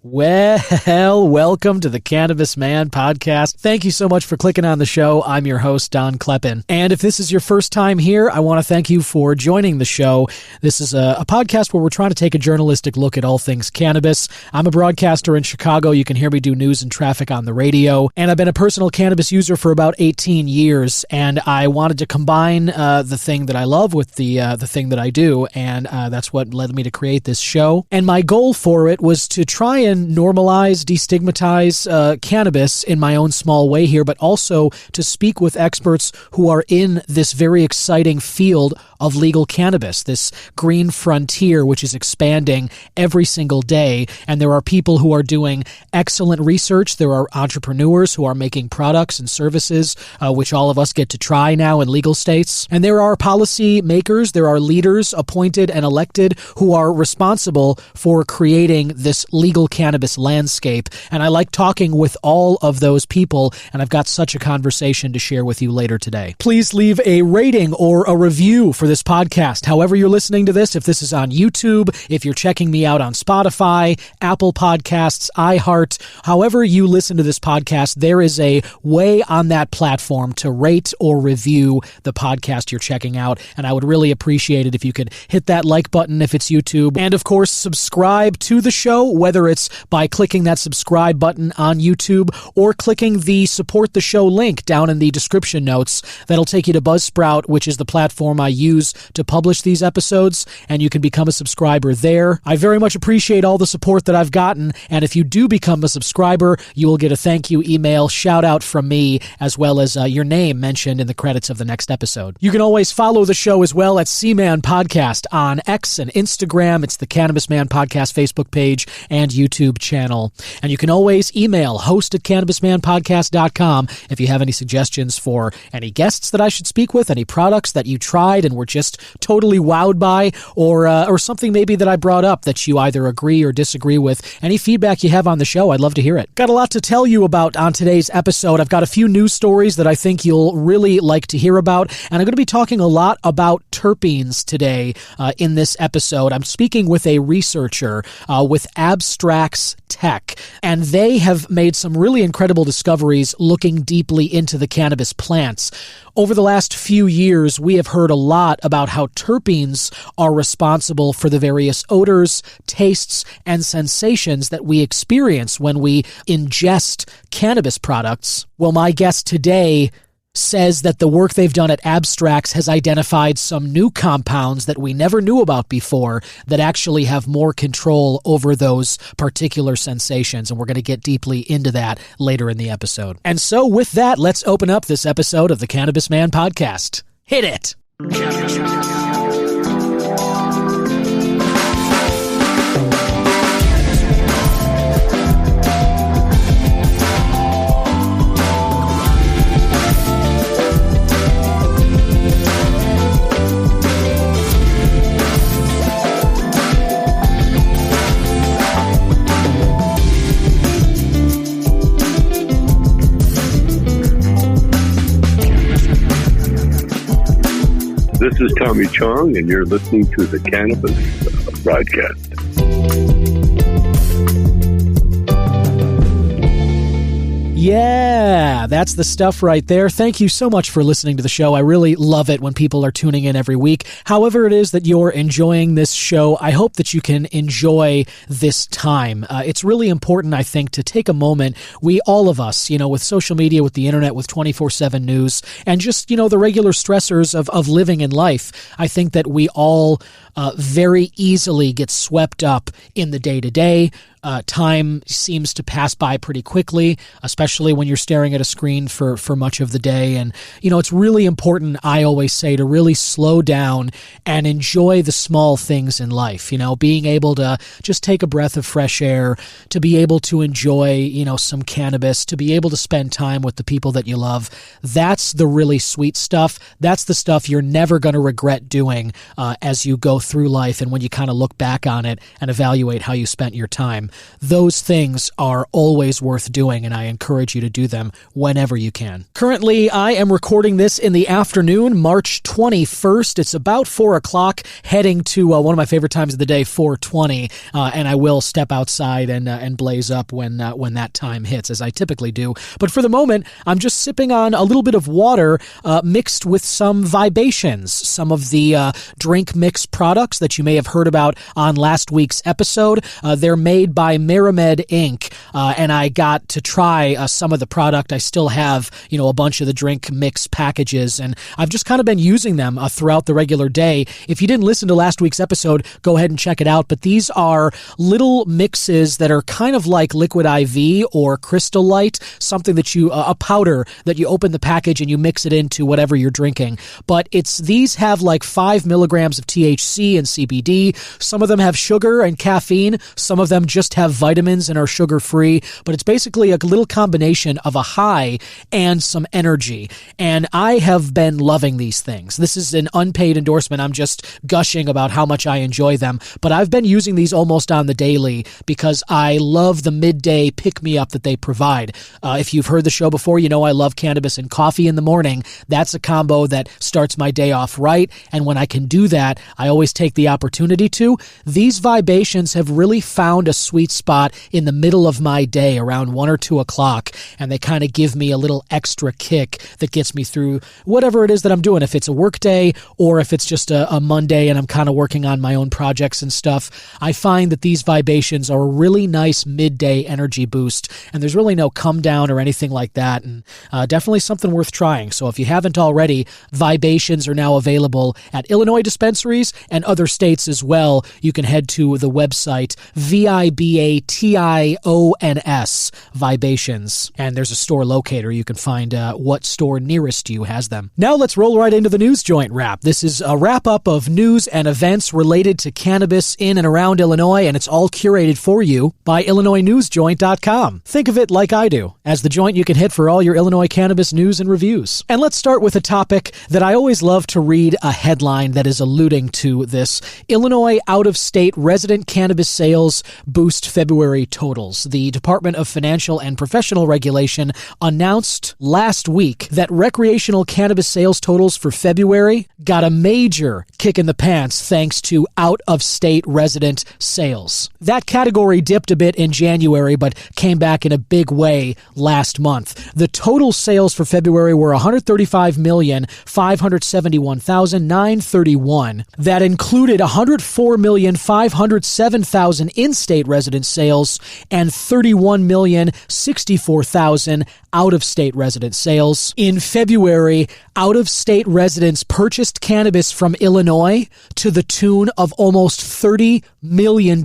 Well, welcome to the Cannabis Man podcast. Thank you so much for clicking on the show. I'm your host, Don Kleppen. And if this is your first time here, I want to thank you for joining the show. This is a podcast where we're trying to take a journalistic look at all things cannabis. I'm a broadcaster in Chicago. You can hear me do news and traffic on the radio. And I've been a personal cannabis user for about 18 years. And I wanted to combine the thing that I love with the thing that I do. And that's what led me to create this show. And my goal for it was to try and normalize, destigmatize cannabis in my own small way here, but also to speak with experts who are in this very exciting field of legal cannabis, this green frontier which is expanding every single day. And there are people who are doing excellent research. There are entrepreneurs who are making products and services which all of us get to try now in legal states. And there are policy makers, there are leaders appointed and elected who are responsible for creating this legal cannabis landscape. And I like talking with all of those people, and I've got such a conversation to share with you later today. Please leave a rating or a review for this podcast. However you're listening to this, if this is on YouTube, if you're checking me out on Spotify, Apple Podcasts, iHeart, however you listen to this podcast, there is a way on that platform to rate or review the podcast you're checking out. And I would really appreciate it if you could hit that like button if it's YouTube. And of course, subscribe to the show, whether it's by clicking that subscribe button on YouTube or clicking the support the show link down in the description notes. That'll take you to Buzzsprout, which is the platform I use to publish these episodes, and you can become a subscriber there. I very much appreciate all the support that I've gotten, and if you do become a subscriber, you will get a thank you email shout out from me, as well as your name mentioned in the credits of the next episode. You can always follow the show as well at C-Man Podcast on X and Instagram. It's the Cannabis Man Podcast Facebook page and YouTube channel. And you can always email host@cannabismanpodcast.com if you have any suggestions for any guests that I should speak with, any products that you tried and were just totally wowed by, or something maybe that I brought up that you either agree or disagree with. Any feedback you have on the show, I'd love to hear it. Got a lot to tell you about on today's episode. I've got a few news stories that I think you'll really like to hear about, and I'm going to be talking a lot about terpenes today in this episode. I'm speaking with a researcher with Abstracts Tech, and they have made some really incredible discoveries looking deeply into the cannabis plants. Over the last few years, we have heard a lot about how terpenes are responsible for the various odors, tastes, and sensations that we experience when we ingest cannabis products. Well, my guest today says that the work they've done at Abstracts has identified some new compounds that we never knew about before that actually have more control over those particular sensations, and we're going to get deeply into that later in the episode. And so with that, let's open up this episode of the Cannabis Man Podcast. Hit it! This is Tommy Chong, and you're listening to the Cannabis Broadcast. Yeah, that's the stuff right there. Thank you so much for listening to the show. I really love it when people are tuning in every week. However it is that you're enjoying this show, I hope that you can enjoy this time. It's really important, I think, to take a moment. We, all of us, with social media, with the internet, with 24/7 news, and just, the regular stressors of living in life, I think that we all very easily get swept up in the day-to-day. Time seems to pass by pretty quickly, especially when you're staring at a screen for much of the day. And, it's really important, I always say, to really slow down and enjoy the small things in life. Being able to just take a breath of fresh air, to be able to enjoy, some cannabis, to be able to spend time with the people that you love. That's the really sweet stuff. That's the stuff you're never going to regret doing as you go through life and when you kind of look back on it and evaluate how you spent your time. Those things are always worth doing, and I encourage encourage you to do them whenever you can. Currently, I am recording this in the afternoon, March 21st. It's about 4 o'clock, heading to one of my favorite times of the day, 4:20, and I will step outside and blaze up when that time hits, as I typically do. But for the moment, I'm just sipping on a little bit of water mixed with some Vibations, some of the drink mix products that you may have heard about on last week's episode. They're made by Miramed Inc., and I got to try some of the product. I still have, a bunch of the drink mix packages, and I've just kind of been using them throughout the regular day. If you didn't listen to last week's episode, go ahead and check it out. But these are little mixes that are kind of like Liquid IV or Crystal Light, something that a powder that you open the package and you mix it into whatever you're drinking. But these have like 5 milligrams of THC and CBD. Some of them have sugar and caffeine. Some of them just have vitamins and are sugar-free. But it's basically a little combination of a high and some energy. And I have been loving these things. This is an unpaid endorsement. I'm just gushing about how much I enjoy them. But I've been using these almost on the daily because I love the midday pick-me-up that they provide. If you've heard the show before, you know I love cannabis and coffee in the morning. That's a combo that starts my day off right. And when I can do that, I always take the opportunity to. These Vibations have really found a sweet spot in the middle of my day around 1 or 2 o'clock. And they kind of give me a little extra kick that gets me through whatever it is that I'm doing. If it's a work day or if it's just a Monday and I'm kind of working on my own projects and stuff, I find that these Vibations are a really nice midday energy boost. And there's really no come down or anything like that. And definitely something worth trying. So if you haven't already, Vibations are now available at Illinois dispensaries and other states as well. You can head to the website Vibations, Vibations, and there's a store locator. You can find what store nearest you has them. Now let's roll right into the News Joint wrap. This is a wrap-up of news and events related to cannabis in and around Illinois, and it's all curated for you by IllinoisNewsJoint.com. Think of it like I do, as the joint you can hit for all your Illinois cannabis news and reviews. And let's start with a topic that I always love to read a headline that is alluding to this. Illinois out-of-state resident cannabis sales boost February totals. The Department of Financial and Professional Regulation announced last week that recreational cannabis sales totals for February got a major kick in the pants thanks to out-of-state resident sales. That category dipped a bit in January, but came back in a big way last month. The total sales for February were $135,571,931. That included $104,507,000 in-state resident sales and $31,064,000 out-of-state resident sales. In February, out-of-state residents purchased cannabis from Illinois to the tune of almost $30 million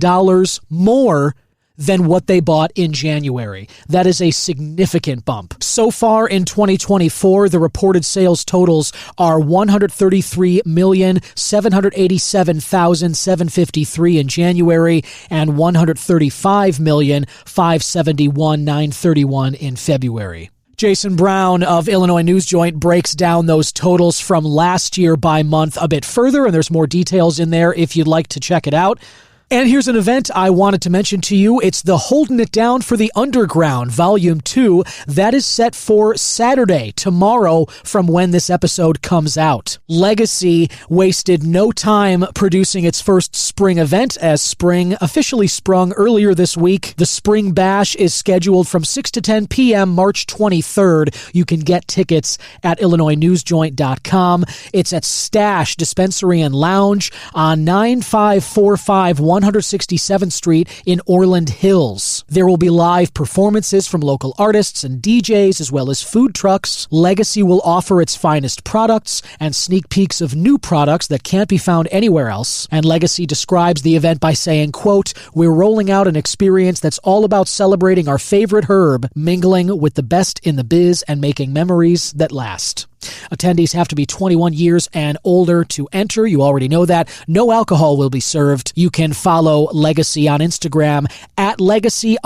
more than what they bought in January. That is a significant bump. So far in 2024, the reported sales totals are $133,787,753 in January and $135,571,931 in February. Jason Brown of Illinois News Joint breaks down those totals from last year by month a bit further, and there's more details in there if you'd like to check it out. And here's an event I wanted to mention to you. It's the Holding It Down for the Underground, Volume 2. That is set for Saturday, tomorrow, from when this episode comes out. Legacy wasted no time producing its first spring event, as spring officially sprung earlier this week. The Spring Bash is scheduled from 6 to 10 p.m. March 23rd. You can get tickets at IllinoisNewsJoint.com. It's at Stash Dispensary and Lounge on 9545 167th Street in Orland Hills. There will be live performances from local artists and DJs, as well as food trucks. Legacy will offer its finest products and sneak peeks of new products that can't be found anywhere else. And Legacy describes the event by saying, quote, "We're rolling out an experience that's all about celebrating our favorite herb, mingling with the best in the biz, and making memories that last." Attendees have to be 21 years and older to enter. You already know that. No alcohol will be served. You can follow Legacy on Instagram at Legacy_IL,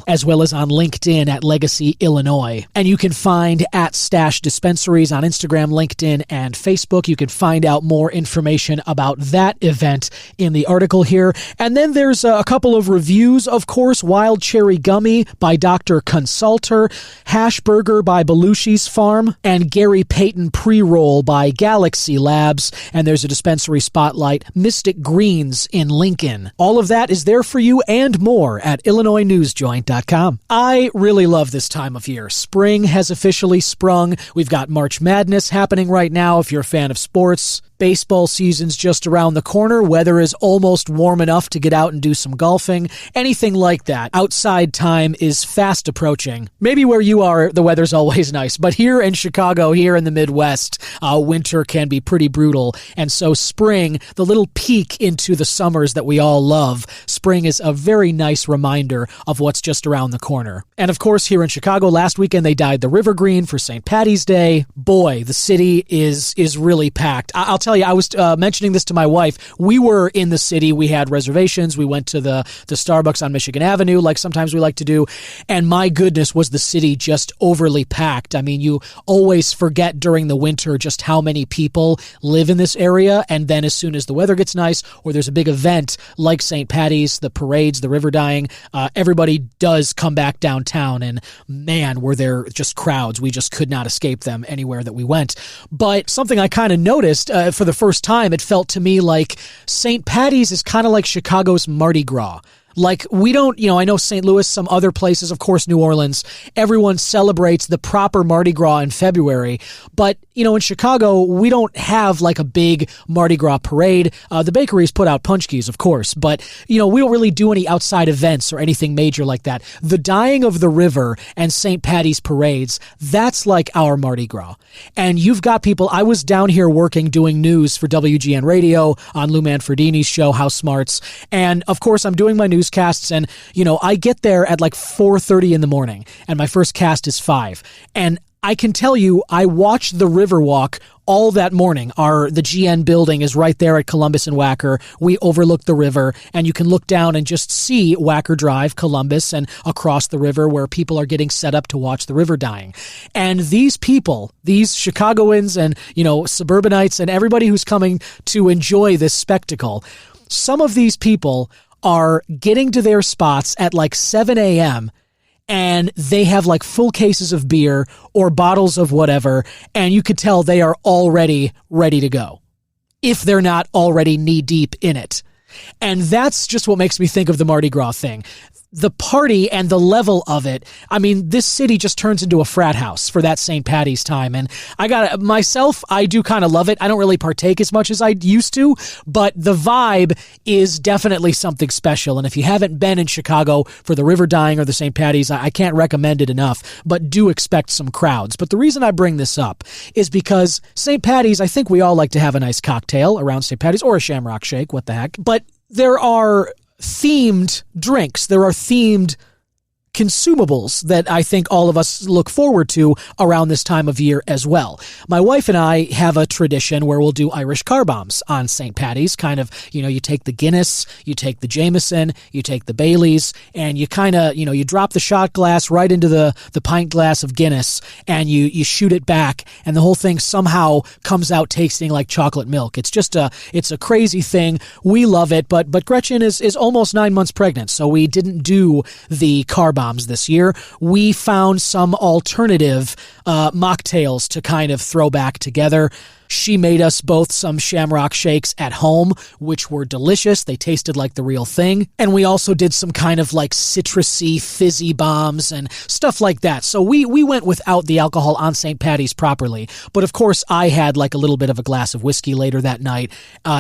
as well as on LinkedIn at Legacy Illinois. And you can find at Stash Dispensaries on Instagram, LinkedIn, and Facebook. You can find out more information about that event in the article here. And then there's a couple of reviews, of course. Wild Cherry Gummy by Dr. Consulter, Hash Burger by Belushi's Farm, and Gary Payton Pre-Roll by Galaxy Labs. And there's a dispensary spotlight, Mystic Greens in Lincoln. All of that is there for you and more at IllinoisNewsJoint.com. I really love this time of year. Spring has officially sprung. We've got March Madness happening right now if you're a fan of sports. Baseball season's just around the corner. Weather is almost warm enough to get out and do some golfing. Anything like that. Outside time is fast approaching. Maybe where you are, the weather's always nice. But here in Chicago, here in the Midwest, winter can be pretty brutal. And so spring, the little peek into the summers that we all love, spring is a very nice reminder of what's just around the corner. And of course, here in Chicago, last weekend they dyed the river green for St. Patty's Day. Boy, the city is really packed. I'll tell you, I was mentioning this to my wife. We were in the city. We had reservations. We went to the Starbucks on Michigan Avenue, like sometimes we like to do. And my goodness, was the city just overly packed. I mean, you always forget during the winter just how many people live in this area. And then as soon as the weather gets nice or there's a big event like St. Patty's, the parades, the river dyeing, everybody does come back downtown. And man, were there just crowds. We just could not escape them anywhere that we went. But something I kind of noticed for the first time, it felt to me like St. Patty's is kind of like Chicago's Mardi Gras. Like, we don't, I know St. Louis, some other places, of course, New Orleans, everyone celebrates the proper Mardi Gras in February. But, in Chicago, we don't have like a big Mardi Gras parade. The bakeries put out punchkis, of course, but, we don't really do any outside events or anything major like that. The dyeing of the river and St. Patty's parades, that's like our Mardi Gras. And you've got people, I was down here working, doing news for WGN Radio on Lou Manfredini's show, House Smarts. And of course, I'm doing my newscasts and, I get there at like 4:30 in the morning and my first cast is 5. And I can tell you, I watched the Riverwalk all that morning. The GN building is right there at Columbus and Wacker. We overlook the river, and you can look down and just see Wacker Drive, Columbus, and across the river where people are getting set up to watch the river dyeing. And these people, these Chicagoans and, suburbanites and everybody who's coming to enjoy this spectacle, some of these people are getting to their spots at like 7 a.m., and they have like full cases of beer or bottles of whatever, and you could tell they are already ready to go, if they're not already knee-deep in it. And that's just what makes me think of the Mardi Gras thing. The party and the level of it, I mean, this city just turns into a frat house for that St. Patty's time. And I do kind of love it. I don't really partake as much as I used to, but the vibe is definitely something special. And if you haven't been in Chicago for the river dyeing or the St. Patty's, I can't recommend it enough, but do expect some crowds. But the reason I bring this up is because St. Patty's, I think we all like to have a nice cocktail around St. Patty's or a Shamrock Shake, what the heck. But there are themed drinks. There are themed consumables that I think all of us look forward to around this time of year as well. My wife and I have a tradition where we'll do Irish car bombs on St. Patty's. Kind of, you take the Guinness, you take the Jameson, you take the Baileys, and you kind of, you drop the shot glass right into the pint glass of Guinness, and you shoot it back, and the whole thing somehow comes out tasting like chocolate milk. It's just it's a crazy thing. We love it, but Gretchen is almost 9 months pregnant, so we didn't do the car bombs this year. We found some alternative mocktails to kind of throw back together. She made us both some Shamrock Shakes at home, which were delicious. They tasted like the real thing. And we also did some kind of like citrusy, fizzy bombs and stuff like that. So we went without the alcohol on St. Patty's properly. But of course, I had like a little bit of a glass of whiskey later that night.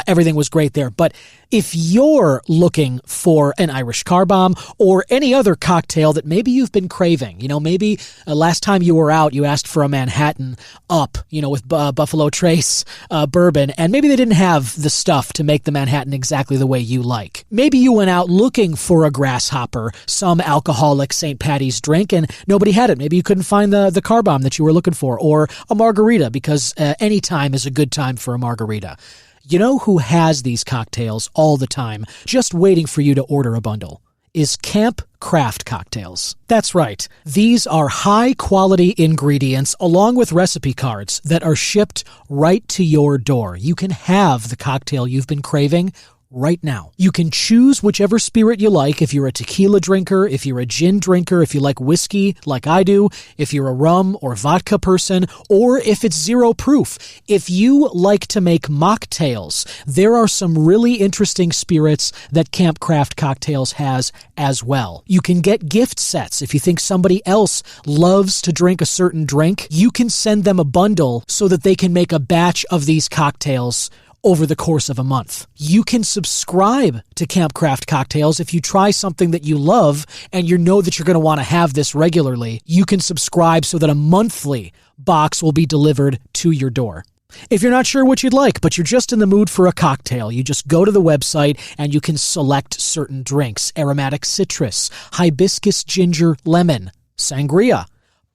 Everything was great there. But if you're looking for an Irish car bomb or any other cocktail that maybe you've been craving, maybe last time you were out, you asked for a Manhattan up, with Buffalo Trace base bourbon, and maybe they didn't have the stuff to make the Manhattan exactly the way you like. Maybe you went out looking for a Grasshopper, some alcoholic St. Patty's drink, and nobody had it. Maybe you couldn't find the car bomb that you were looking for, or a margarita, because any time is a good time for a margarita. You know who has these cocktails all the time, just waiting for you to order a bundle? Is Camp Craft Cocktails. That's right. These are high-quality ingredients along with recipe cards that are shipped right to your door. You can have the cocktail you've been craving right now. You can choose whichever spirit you like. If you're a tequila drinker, if you're a gin drinker, if you like whiskey like I do, if you're a rum or vodka person, or if it's zero proof. If you like to make mocktails, there are some really interesting spirits that Camp Craft Cocktails has as well. You can get gift sets. If you think somebody else loves to drink a certain drink, you can send them a bundle so that they can make a batch of these cocktails over the course of a month. You can subscribe to Camp Craft Cocktails if you try something that you love and you know that you're going to want to have this regularly. You can subscribe so that a monthly box will be delivered to your door. If you're not sure what you'd like, but you're just in the mood for a cocktail, you just go to the website and you can select certain drinks: aromatic citrus, hibiscus ginger lemon, sangria,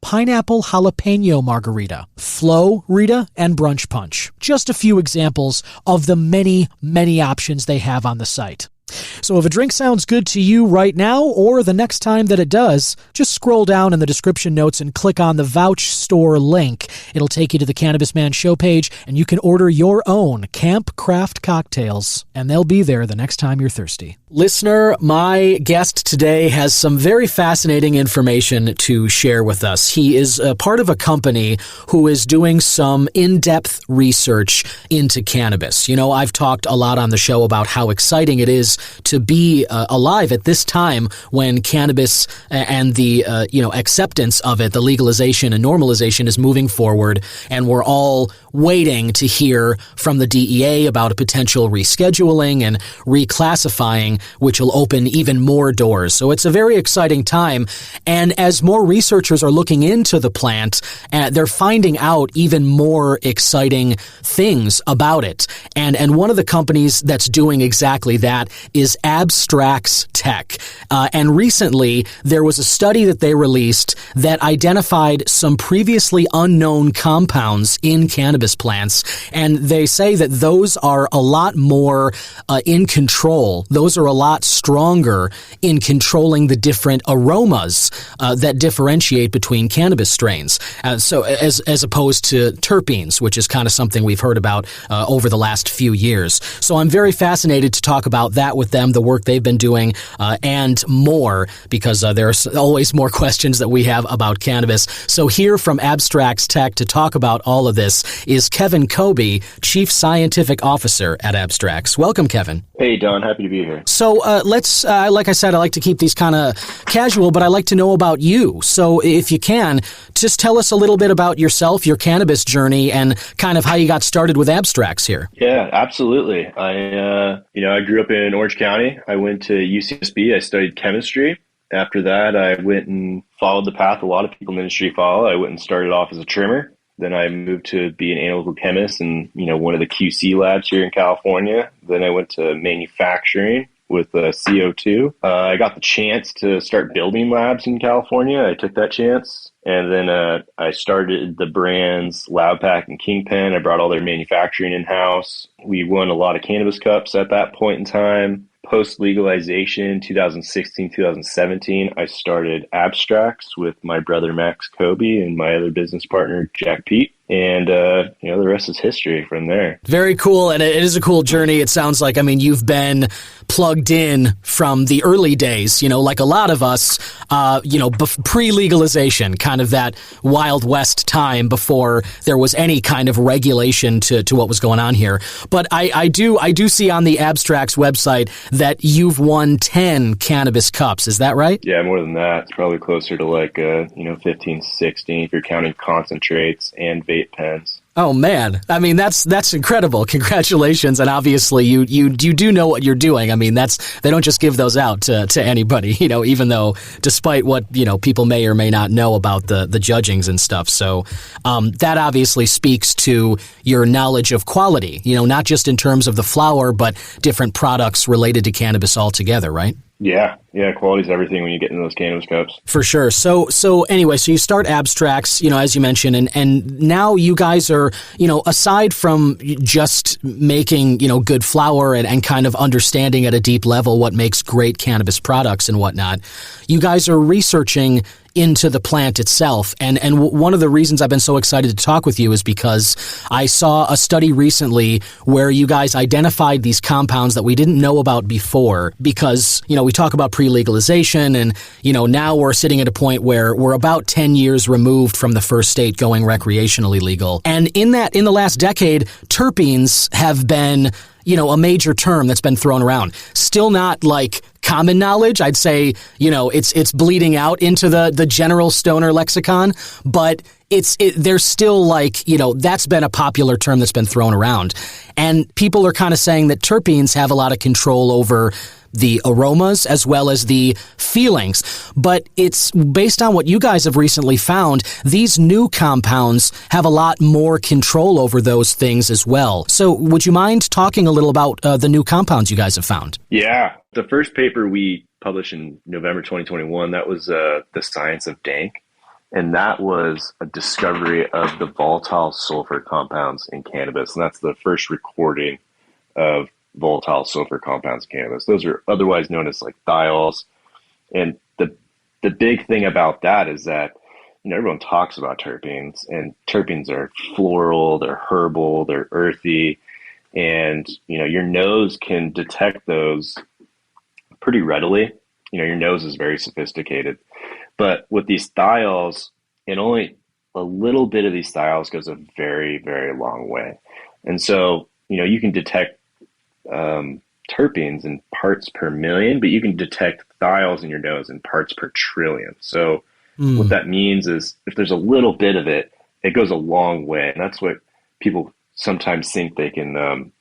pineapple jalapeno margarita, flow Rita, and brunch punch. Just a few examples of the many, many options they have on the site. So if a drink sounds good to you right now or the next time that it does, just scroll down in the description notes and click on the Vouch Store link. It'll take you to the Cannabis Man show page, and you can order your own Camp Craft cocktails, and they'll be there the next time you're thirsty. Listener, my guest today has some very fascinating information to share with us. He is a part of a company who is doing some in-depth research into cannabis. You know, I've talked a lot on the show about how exciting it is to be alive at this time when cannabis and the acceptance of it, the legalization and normalization, is moving forward, and we're all waiting to hear from the DEA about a potential rescheduling and reclassifying, which will open even more doors. So it's a very exciting time, and as more researchers are looking into the plant, they're finding out even more exciting things about it. And one of the companies that's doing exactly that is Abstracts Tech. And recently, there was a study that they released that identified some previously unknown compounds in cannabis plants, and they say that those are a lot more in control. Those are a lot stronger in controlling the different aromas that differentiate between cannabis strains. So as opposed to terpenes, which is kind of something we've heard about over the last few years. So I'm very fascinated to talk about that with them, the work they've been doing, and more, because there's always more questions that we have about cannabis. So here from Abstracts Tech to talk about all of this is Kevin Koby, Chief Scientific Officer at Abstracts. Welcome, Kevin. Hey, Don. Happy to be here. So let's, like I said, I like to keep these kind of casual, but I like to know about you. So if you can, just tell us a little bit about yourself, your cannabis journey, and kind of how you got started with Abstracts here. Yeah, absolutely. I grew up in Orange County. I went to UCSB. I studied chemistry. After that, I went and followed the path a lot of people in the industry follow. I went and started off as a trimmer. Then I moved to be an analytical chemist in, one of the QC labs here in California. Then I went to manufacturing with CO2. I got the chance to start building labs in California. I took that chance. And then I started the brands Loudpack and Kingpin. I brought all their manufacturing in-house. We won a lot of cannabis cups at that point in time. Post-legalization, 2016, 2017, I started Abstracts with my brother Max Koby and my other business partner, Jack Pete. And, the rest is history from there. Very cool. And it is a cool journey. It sounds like, you've been plugged in from the early days, like a lot of us, pre-legalization, kind of that Wild West time before there was any kind of regulation to what was going on here. But I do see on the Abstracts website that you've won 10 cannabis cups. Is that right? Yeah, more than that. It's probably closer to 15, 16 if you're counting concentrates and vape pens. Oh man, I mean that's incredible. Congratulations, and obviously you do know what you're doing. I mean they don't just give those out to anybody, even though despite what people may or may not know about the judgings and stuff. So that obviously speaks to your knowledge of quality. Not just in terms of the flower, but different products related to cannabis altogether, right? Yeah, quality's everything when you get into those cannabis cups. For sure. So anyway, so you start Abstracts, as you mentioned, and now you guys are, aside from just making, good flower and kind of understanding at a deep level what makes great cannabis products and whatnot, you guys are researching into the plant itself. And one of the reasons I've been so excited to talk with you is because I saw a study recently where you guys identified these compounds that we didn't know about before because, we talk about pre-legalization and, now we're sitting at a point where we're about 10 years removed from the first state going recreationally legal. And in the last decade, terpenes have been a major term that's been thrown around. Still not like common knowledge. I'd say, it's bleeding out into the general stoner lexicon, but there's still like, that's been a popular term that's been thrown around. And people are kind of saying that terpenes have a lot of control over the aromas as well as the feelings. But it's based on what you guys have recently found, these new compounds have a lot more control over those things as well. So would you mind talking a little about the new compounds you guys have found? Yeah. The first paper we published in November 2021, that was The Science of Dank. And that was a discovery of the volatile sulfur compounds in cannabis. And that's the first recording of volatile sulfur compounds in cannabis. Those are otherwise known as like thiols. And the big thing about that is that, everyone talks about terpenes, and terpenes are floral, they're herbal, they're earthy. And, your nose can detect those pretty readily. Your nose is very sophisticated. But with these thiols, and only a little bit of these thiols goes a very, very long way. And so, you can detect terpenes in parts per million, but you can detect thiols in your nose in parts per trillion. So what that means is if there's a little bit of it, it goes a long way. And that's what people sometimes think they can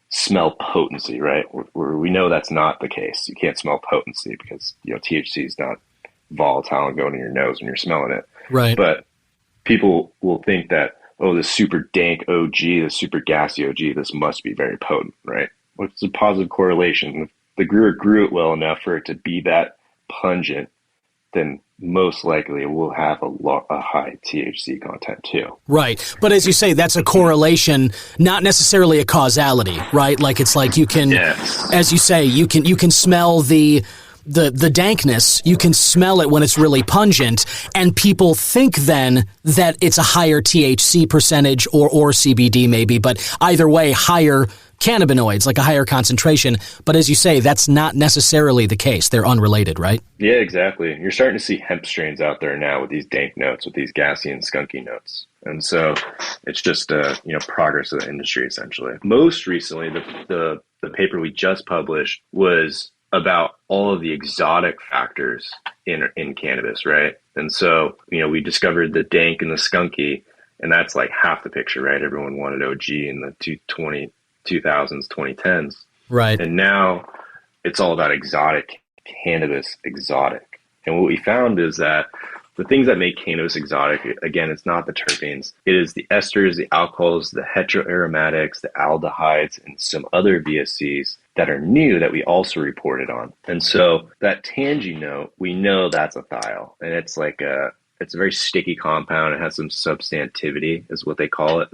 smell potency, right? Where we know that's not the case. You can't smell potency because, THC is not volatile and going in your nose when you're smelling it. Right. But people will think that, oh, this super dank OG, this super gassy OG, this must be very potent, right? What's a positive correlation? If the grower grew it well enough for it to be that pungent, then most likely it will have a high THC content too. Right. But as you say, that's a correlation, not necessarily a causality, right? Like it's like you can, yes. As you say, you can smell the dankness, you can smell it when it's really pungent, and people think then that it's a higher THC percentage or CBD maybe, but either way, higher cannabinoids, like a higher concentration. But as you say, that's not necessarily the case. They're unrelated, right? Yeah, exactly. You're starting to see hemp strains out there now with these dank notes, with these gassy and skunky notes. And so it's just progress of the industry, essentially. Most recently, the paper we just published was about all of the exotic factors in cannabis, right? And so, we discovered the dank and the skunky, and that's like half the picture, right? Everyone wanted OG in the 2000s, 2010s. Right. And now it's all about exotic cannabis, exotic. And what we found is that the things that make cannabis exotic, again, it's not the terpenes. It is the esters, the alcohols, the heteroaromatics, the aldehydes, and some other VSCs that are new that we also reported on. And so that tangy note, we know that's a thiol. And it's like it's a very sticky compound. It has some substantivity is what they call it.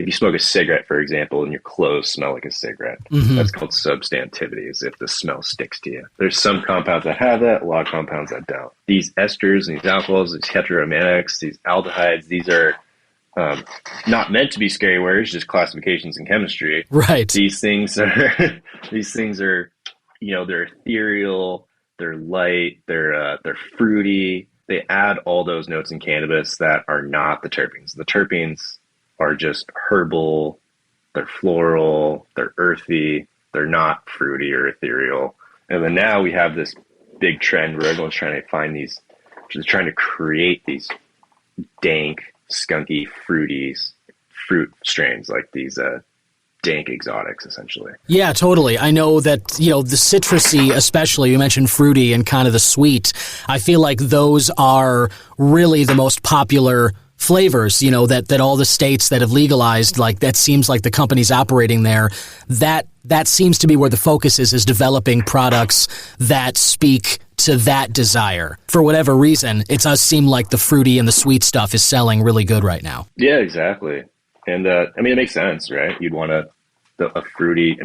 If you smoke a cigarette, for example, and your clothes smell like a cigarette, that's called substantivity, as if the smell sticks to you. There's some compounds that have that, a lot of compounds that don't. These esters and these alcohols, these heteroaromatics, these aldehydes, these are not meant to be scary words, just classifications in chemistry. Right. These things are, they're ethereal, they're light, they're fruity. They add all those notes in cannabis that are not the terpenes. The terpenes are just herbal, they're floral, they're earthy, they're not fruity or ethereal. And then now we have this big trend where everyone's trying to create these dank, skunky, fruity fruit strains, like these dank exotics, essentially. Yeah, totally. I know that, the citrusy, especially, you mentioned fruity and kind of the sweet. I feel like those are really the most popular flavors, that all the states that have legalized, like that seems like the companies operating there, that seems to be where the focus is developing products that speak to that desire. For whatever reason, it does seem like the fruity and the sweet stuff is selling really good right now. Yeah, exactly. And it makes sense, right? You'd want a fruity,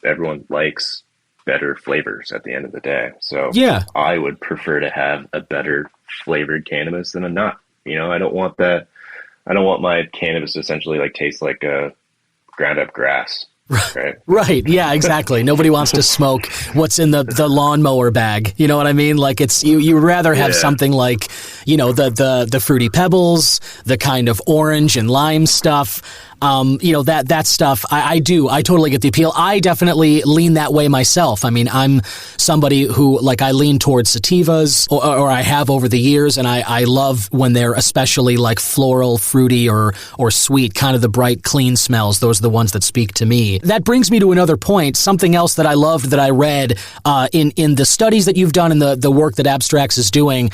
everyone likes better flavors at the end of the day. So yeah, I would prefer to have a better flavored cannabis than a nut. I don't want my cannabis to essentially like taste like a ground up grass. Right. Right. Yeah, exactly. Nobody wants to smoke what's in the lawnmower bag. You know what I mean? Like it's you rather have something like, the fruity pebbles, the kind of orange and lime stuff. That stuff, I totally get the appeal. I definitely lean that way myself. I'm somebody who, I lean towards sativas, or I have over the years, and I love when they're especially like floral, fruity, or sweet, kind of the bright, clean smells. Those are the ones that speak to me. That brings me to another point, something else that I loved that I read in the studies that you've done and the work that Abstracts is doing,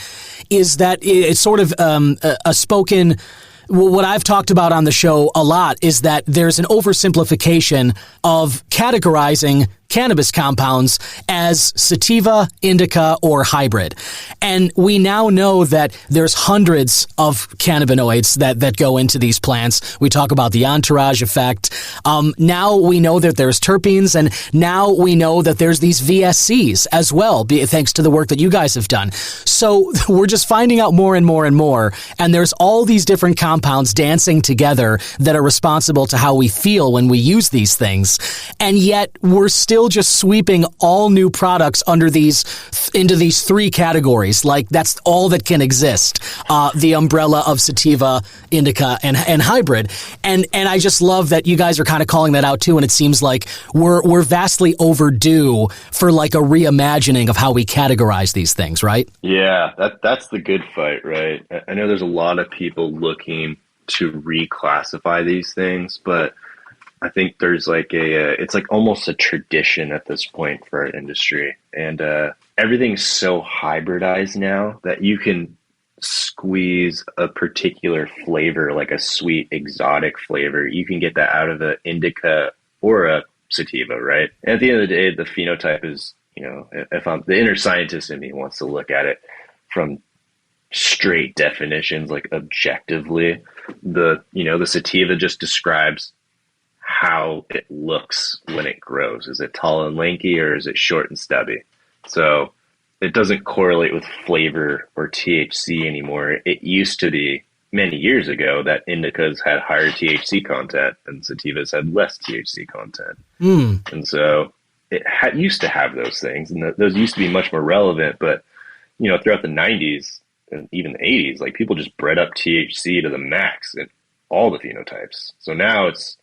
is that it's sort of a spoken... What I've talked about on the show a lot is that there's an oversimplification of categorizing cannabis compounds as sativa, indica, or hybrid. And we now know that there's hundreds of cannabinoids that go into these plants. We talk about the entourage effect. Now we know that there's terpenes, and now we know that there's these VSCs as well, thanks to the work that you guys have done. So we're just finding out more and more and more, and there's all these different compounds dancing together that are responsible to how we feel when we use these things. And yet we're still just sweeping all new products into these three categories. Like that's all that can exist. The umbrella of sativa, indica, and hybrid. And I just love that you guys are kind of calling that out too. And it seems like we're vastly overdue for like a reimagining of how we categorize these things, right? Yeah, that's the good fight, right? I know there's a lot of people looking to reclassify these things, but I think there's it's like almost a tradition at this point for our industry. And everything's so hybridized now that you can squeeze a particular flavor, like a sweet exotic flavor. You can get that out of an indica or a sativa, right? And at the end of the day, the phenotype is, if I'm the inner scientist in me wants to look at it from straight definitions, like objectively, the sativa just describes how it looks when it grows. Is it tall and lanky, or is it short and stubby? So it doesn't correlate with flavor or THC anymore. It used to be many years ago that indicas had higher THC content and sativas had less THC content. And so it used to have those things, and those used to be much more relevant. But, throughout the 90s and even the 80s, like people just bred up THC to the max in all the phenotypes. So now it's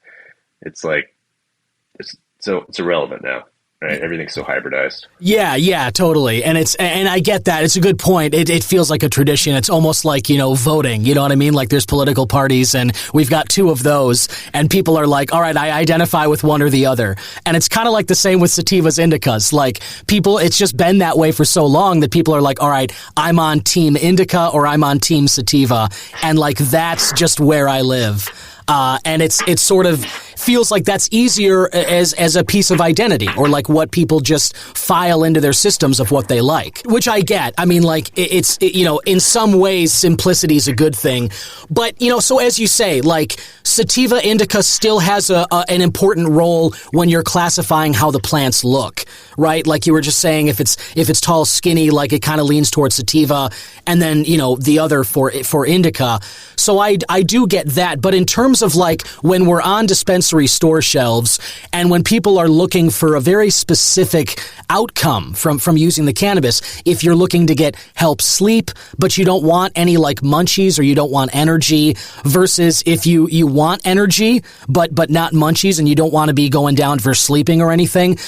irrelevant now, right? Everything's so hybridized. Yeah, totally. And I get that. It's a good point. It feels like a tradition. It's almost like, voting, you know what I mean? Like there's political parties and we've got two of those and people are like, all right, I identify with one or the other. And it's kind of like the same with sativas, indicas. Like people, it's just been that way for so long that people are like, all right, I'm on team indica or I'm on team sativa. And like, that's just where I live. And it's sort of feels like that's easier as a piece of identity, or like what people just file into their systems of what they like, which I get. It's in some ways simplicity is a good thing, but so as you say, like sativa, indica still has an important role when you're classifying how the plants look, right? Like you were just saying, if it's tall, skinny, like it kind of leans towards sativa, and then the other for indica. So I do get that, but in terms of like when we're on dispensary store shelves and when people are looking for a very specific outcome from using the cannabis, if you're looking to get help sleep, but you don't want any like munchies or you don't want energy, versus if you want energy, but not munchies and you don't want to be going down for sleeping or anything,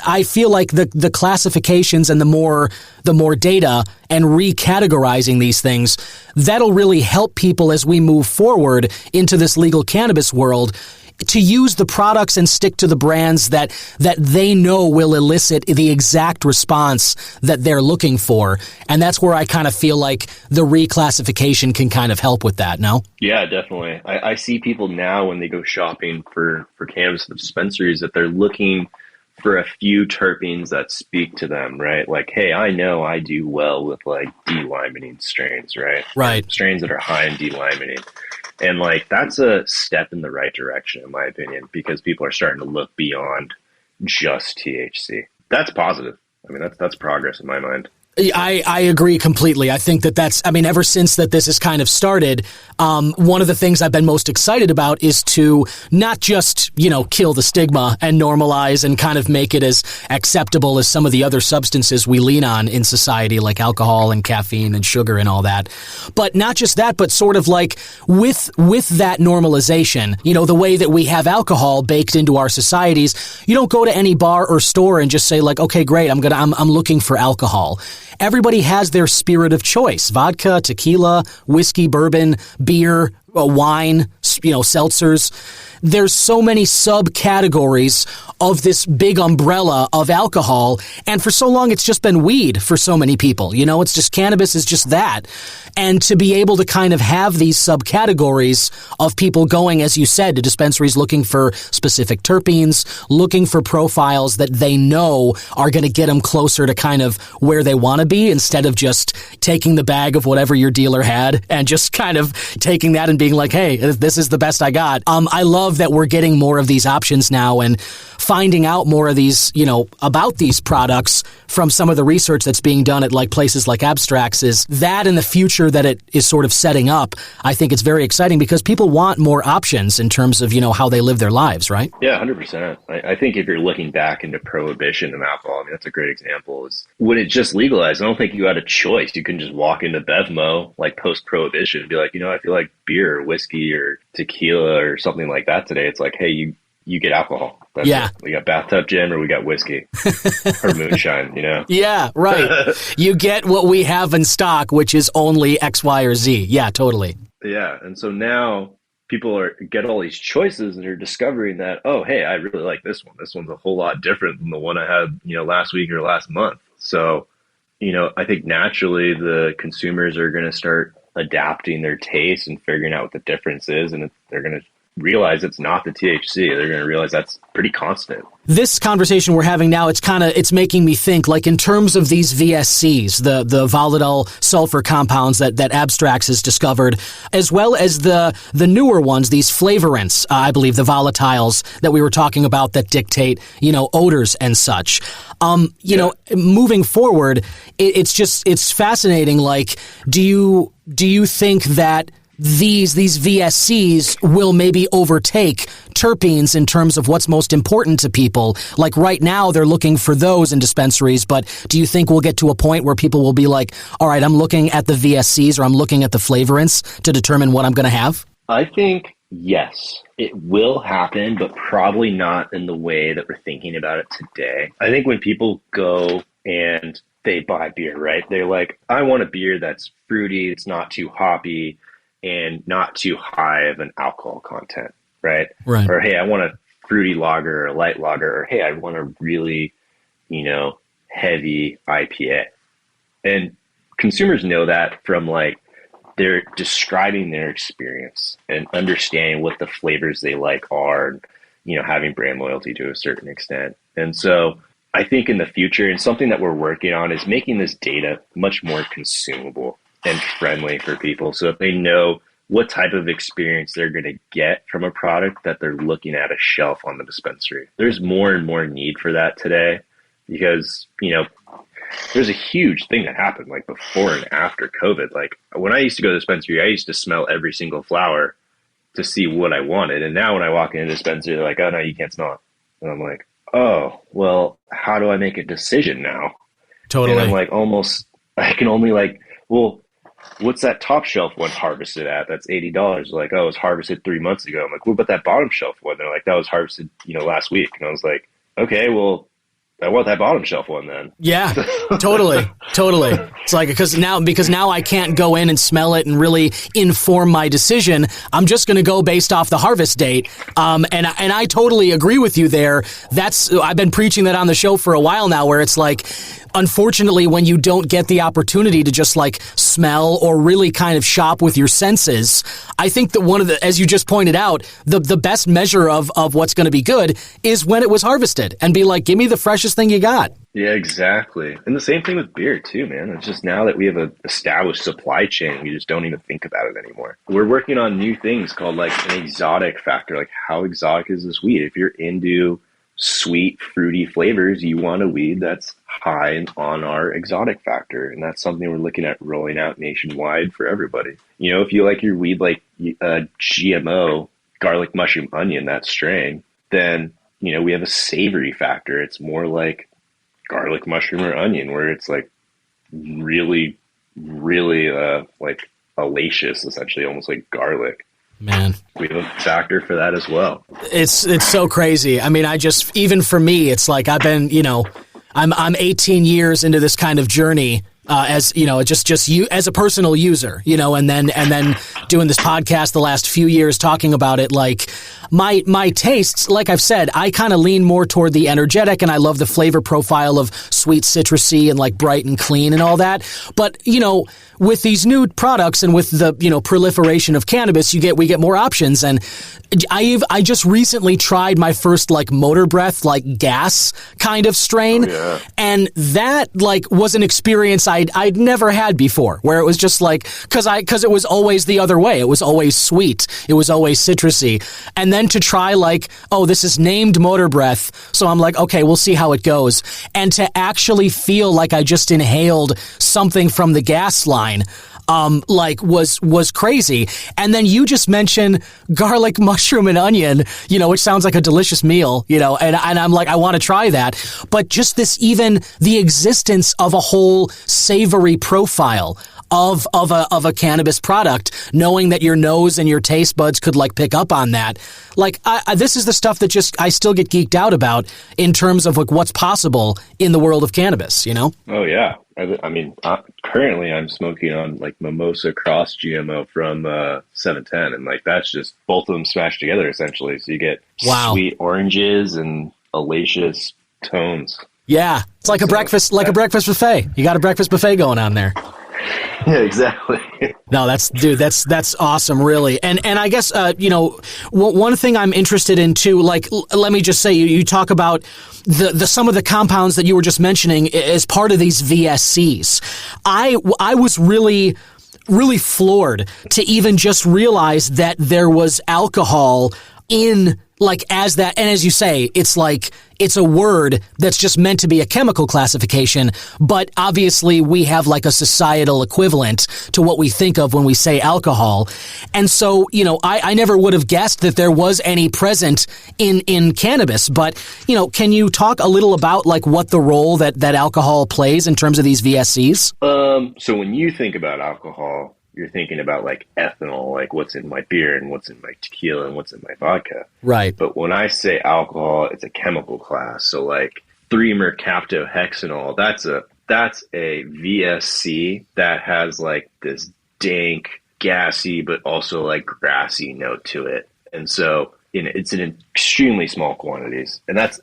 I feel like the classifications and the more the more data and recategorizing these things, that'll really help people as we move forward into this legal cannabis world to use the products and stick to the brands that they know will elicit the exact response that they're looking for. And that's where I kind of feel like the reclassification can kind of help with that, no? Yeah, definitely. I see people now when they go shopping for cannabis dispensaries that they're looking for a few terpenes that speak to them, right? Like, hey, I know I do well with like D-limonene strains, right? Right. Strains that are high in D-limonene. And like, that's a step in the right direction, in my opinion, because people are starting to look beyond just THC. That's positive. I mean, that's progress in my mind. I agree completely. I think ever since that this has kind of started, one of the things I've been most excited about is to not just, kill the stigma and normalize and kind of make it as acceptable as some of the other substances we lean on in society, like alcohol and caffeine and sugar and all that. But not just that, but sort of like with that normalization, the way that we have alcohol baked into our societies, you don't go to any bar or store and just say like, okay, great, I'm looking for alcohol. Everybody has their spirit of choice: vodka, tequila, whiskey, bourbon, beer, wine, seltzers. There's so many subcategories of this big umbrella of alcohol. And for so long, it's just been weed for so many people. It's just cannabis is just that. And to be able to kind of have these subcategories of people going, as you said, to dispensaries looking for specific terpenes, looking for profiles that they know are going to get them closer to kind of where they want to be, instead of just taking the bag of whatever your dealer had and just kind of taking that and being like, hey, this is the best I got. I love that we're getting more of these options now and finding out more of these, about these products from some of the research that's being done at like places like Abstracts. Is that in the future that it is sort of setting up? I think it's very exciting because people want more options in terms of, how they live their lives, right? Yeah, 100%. I think if you're looking back into prohibition and alcohol, I mean, that's a great example. Is when it just legalized, I don't think you had a choice. You couldn't just walk into Bevmo like post-prohibition and be like, I feel like beer or whiskey or tequila or something like that today. It's like, hey, you get alcohol. That's yeah. It. We got bathtub gin or we got whiskey or moonshine, Yeah, right. You get what we have in stock, which is only X, Y, or Z. Yeah, totally. Yeah. And so now people get all these choices and they're discovering that, oh, hey, I really like this one. This one's a whole lot different than the one I had, last week or last month. So, I think naturally the consumers are going to start adapting their taste and figuring out what the difference is. And they're going to realize it's not the THC. They're going to realize that's pretty constant. This conversation we're having now, it's making me think, like, in terms of these VSCs, the volatile sulfur compounds that Abstracts has discovered, as well as the newer ones, these flavorants, I believe, the volatiles that we were talking about that dictate, odors and such. Moving forward, it's fascinating. Like, do you think that these VSCs will maybe overtake terpenes in terms of what's most important to people? Like right now, they're looking for those in dispensaries, but do you think we'll get to a point where people will be like, all right, I'm looking at the VSCs or I'm looking at the flavorants to determine what I'm going to have? I think, yes, it will happen, but probably not in the way that we're thinking about it today. I think when people go and they buy beer, right? They're like, I want a beer that's fruity, it's not too hoppy, and not too high of an alcohol content, right? Right. Or, hey, I want a fruity lager or a light lager, or, hey, I want a really, heavy IPA. And consumers know that from like, they're describing their experience and understanding what the flavors they like are, having brand loyalty to a certain extent. And so I think in the future, and something that we're working on, is making this data much more consumable and friendly for people, so if they know what type of experience they're going to get from a product that they're looking at a shelf on the dispensary. There's more and more need for that today because, there's a huge thing that happened like before and after COVID. Like when I used to go to the dispensary, I used to smell every single flower to see what I wanted. And now when I walk into the dispensary, they're like, oh no, you can't smell it. And I'm like, oh, well, how do I make a decision now? Totally. And I'm like, I can only well, what's that top shelf one harvested at? That's $80. Like, oh, it was harvested 3 months ago. I'm like, what about that bottom shelf one? They're like, that was harvested, last week. And I was like, okay, well, want that bottom shelf one then. Yeah, totally. It's like, because now I can't go in and smell it and really inform my decision. I'm just going to go based off the harvest date. And I totally agree with you there. I've been preaching that on the show for a while now, where it's like, unfortunately, when you don't get the opportunity to just like smell or really kind of shop with your senses, I think that as you just pointed out, the best measure of what's going to be good is when it was harvested, and be like, give me the freshest thing you got. Yeah, exactly. And the same thing with beer too, man. It's just now that we have an established supply chain, we just don't even think about it anymore. We're working on new things called like an exotic factor. Like, how exotic is this weed? If you're into sweet, fruity flavors, you want a weed that's high on our exotic factor. And that's something we're looking at rolling out nationwide for everybody. You know, if you like your weed like GMO, garlic, mushroom, onion, that strain, then, you know, we have a savory factor. It's more like garlic, mushroom, or onion, where it's like really, really like alaceous, essentially, almost like garlic. Man, we have a factor for that as well. It's so crazy. I mean, even for me, it's like I've been, I'm 18 years into this kind of journey. As you know, just you as a personal user, and then doing this podcast the last few years talking about it. Like my tastes, like I've said, I kind of lean more toward the energetic, and I love the flavor profile of sweet, citrusy, and like bright and clean and all that. But with these new products and with the proliferation of cannabis, we get more options. And I just recently tried my first like motor breath, like gas kind of strain, and that like was an experience I'd never had before, where it was just like, because it was always the other way. It was always sweet. It was always citrusy. And then to try like, oh, this is named motor breath. So I'm like, okay, we'll see how it goes. And to actually feel like I just inhaled something from the gas line, was crazy. And then you just mentioned garlic, mushroom, and onion, which sounds like a delicious meal, and I'm like, I want to try that. But just even the existence of a whole savory profile of a cannabis product, knowing that your nose and your taste buds could like pick up on that. Like, this is the stuff that I still get geeked out about in terms of like what's possible in the world of cannabis, Oh yeah. I mean, currently I'm smoking on like Mimosa Cross GMO from 710, and like that's just both of them smashed together essentially. So you get sweet oranges and alaceous tones. Yeah, it's like a breakfast buffet. You got a breakfast buffet going on there. Yeah, exactly. No, that's awesome, really. And I guess, one thing I'm interested in too, like, let me just say, you talk about the some of the compounds that you were just mentioning as part of these VSCs. I was really, really floored to even just realize that there was alcohol in, like, as that, and as you say, it's like, it's a word that's just meant to be a chemical classification, but obviously we have like a societal equivalent to what we think of when we say alcohol. And so, I never would have guessed that there was any present in cannabis, but, can you talk a little about like what the role that alcohol plays in terms of these VSCs? So when you think about alcohol, you're thinking about like ethanol, like what's in my beer and what's in my tequila and what's in my vodka. Right. But when I say alcohol, it's a chemical class. So like 3-mercaptohexanol, that's a VSC that has like this dank, gassy, but also like grassy note to it. And so it's in extremely small quantities. And that's,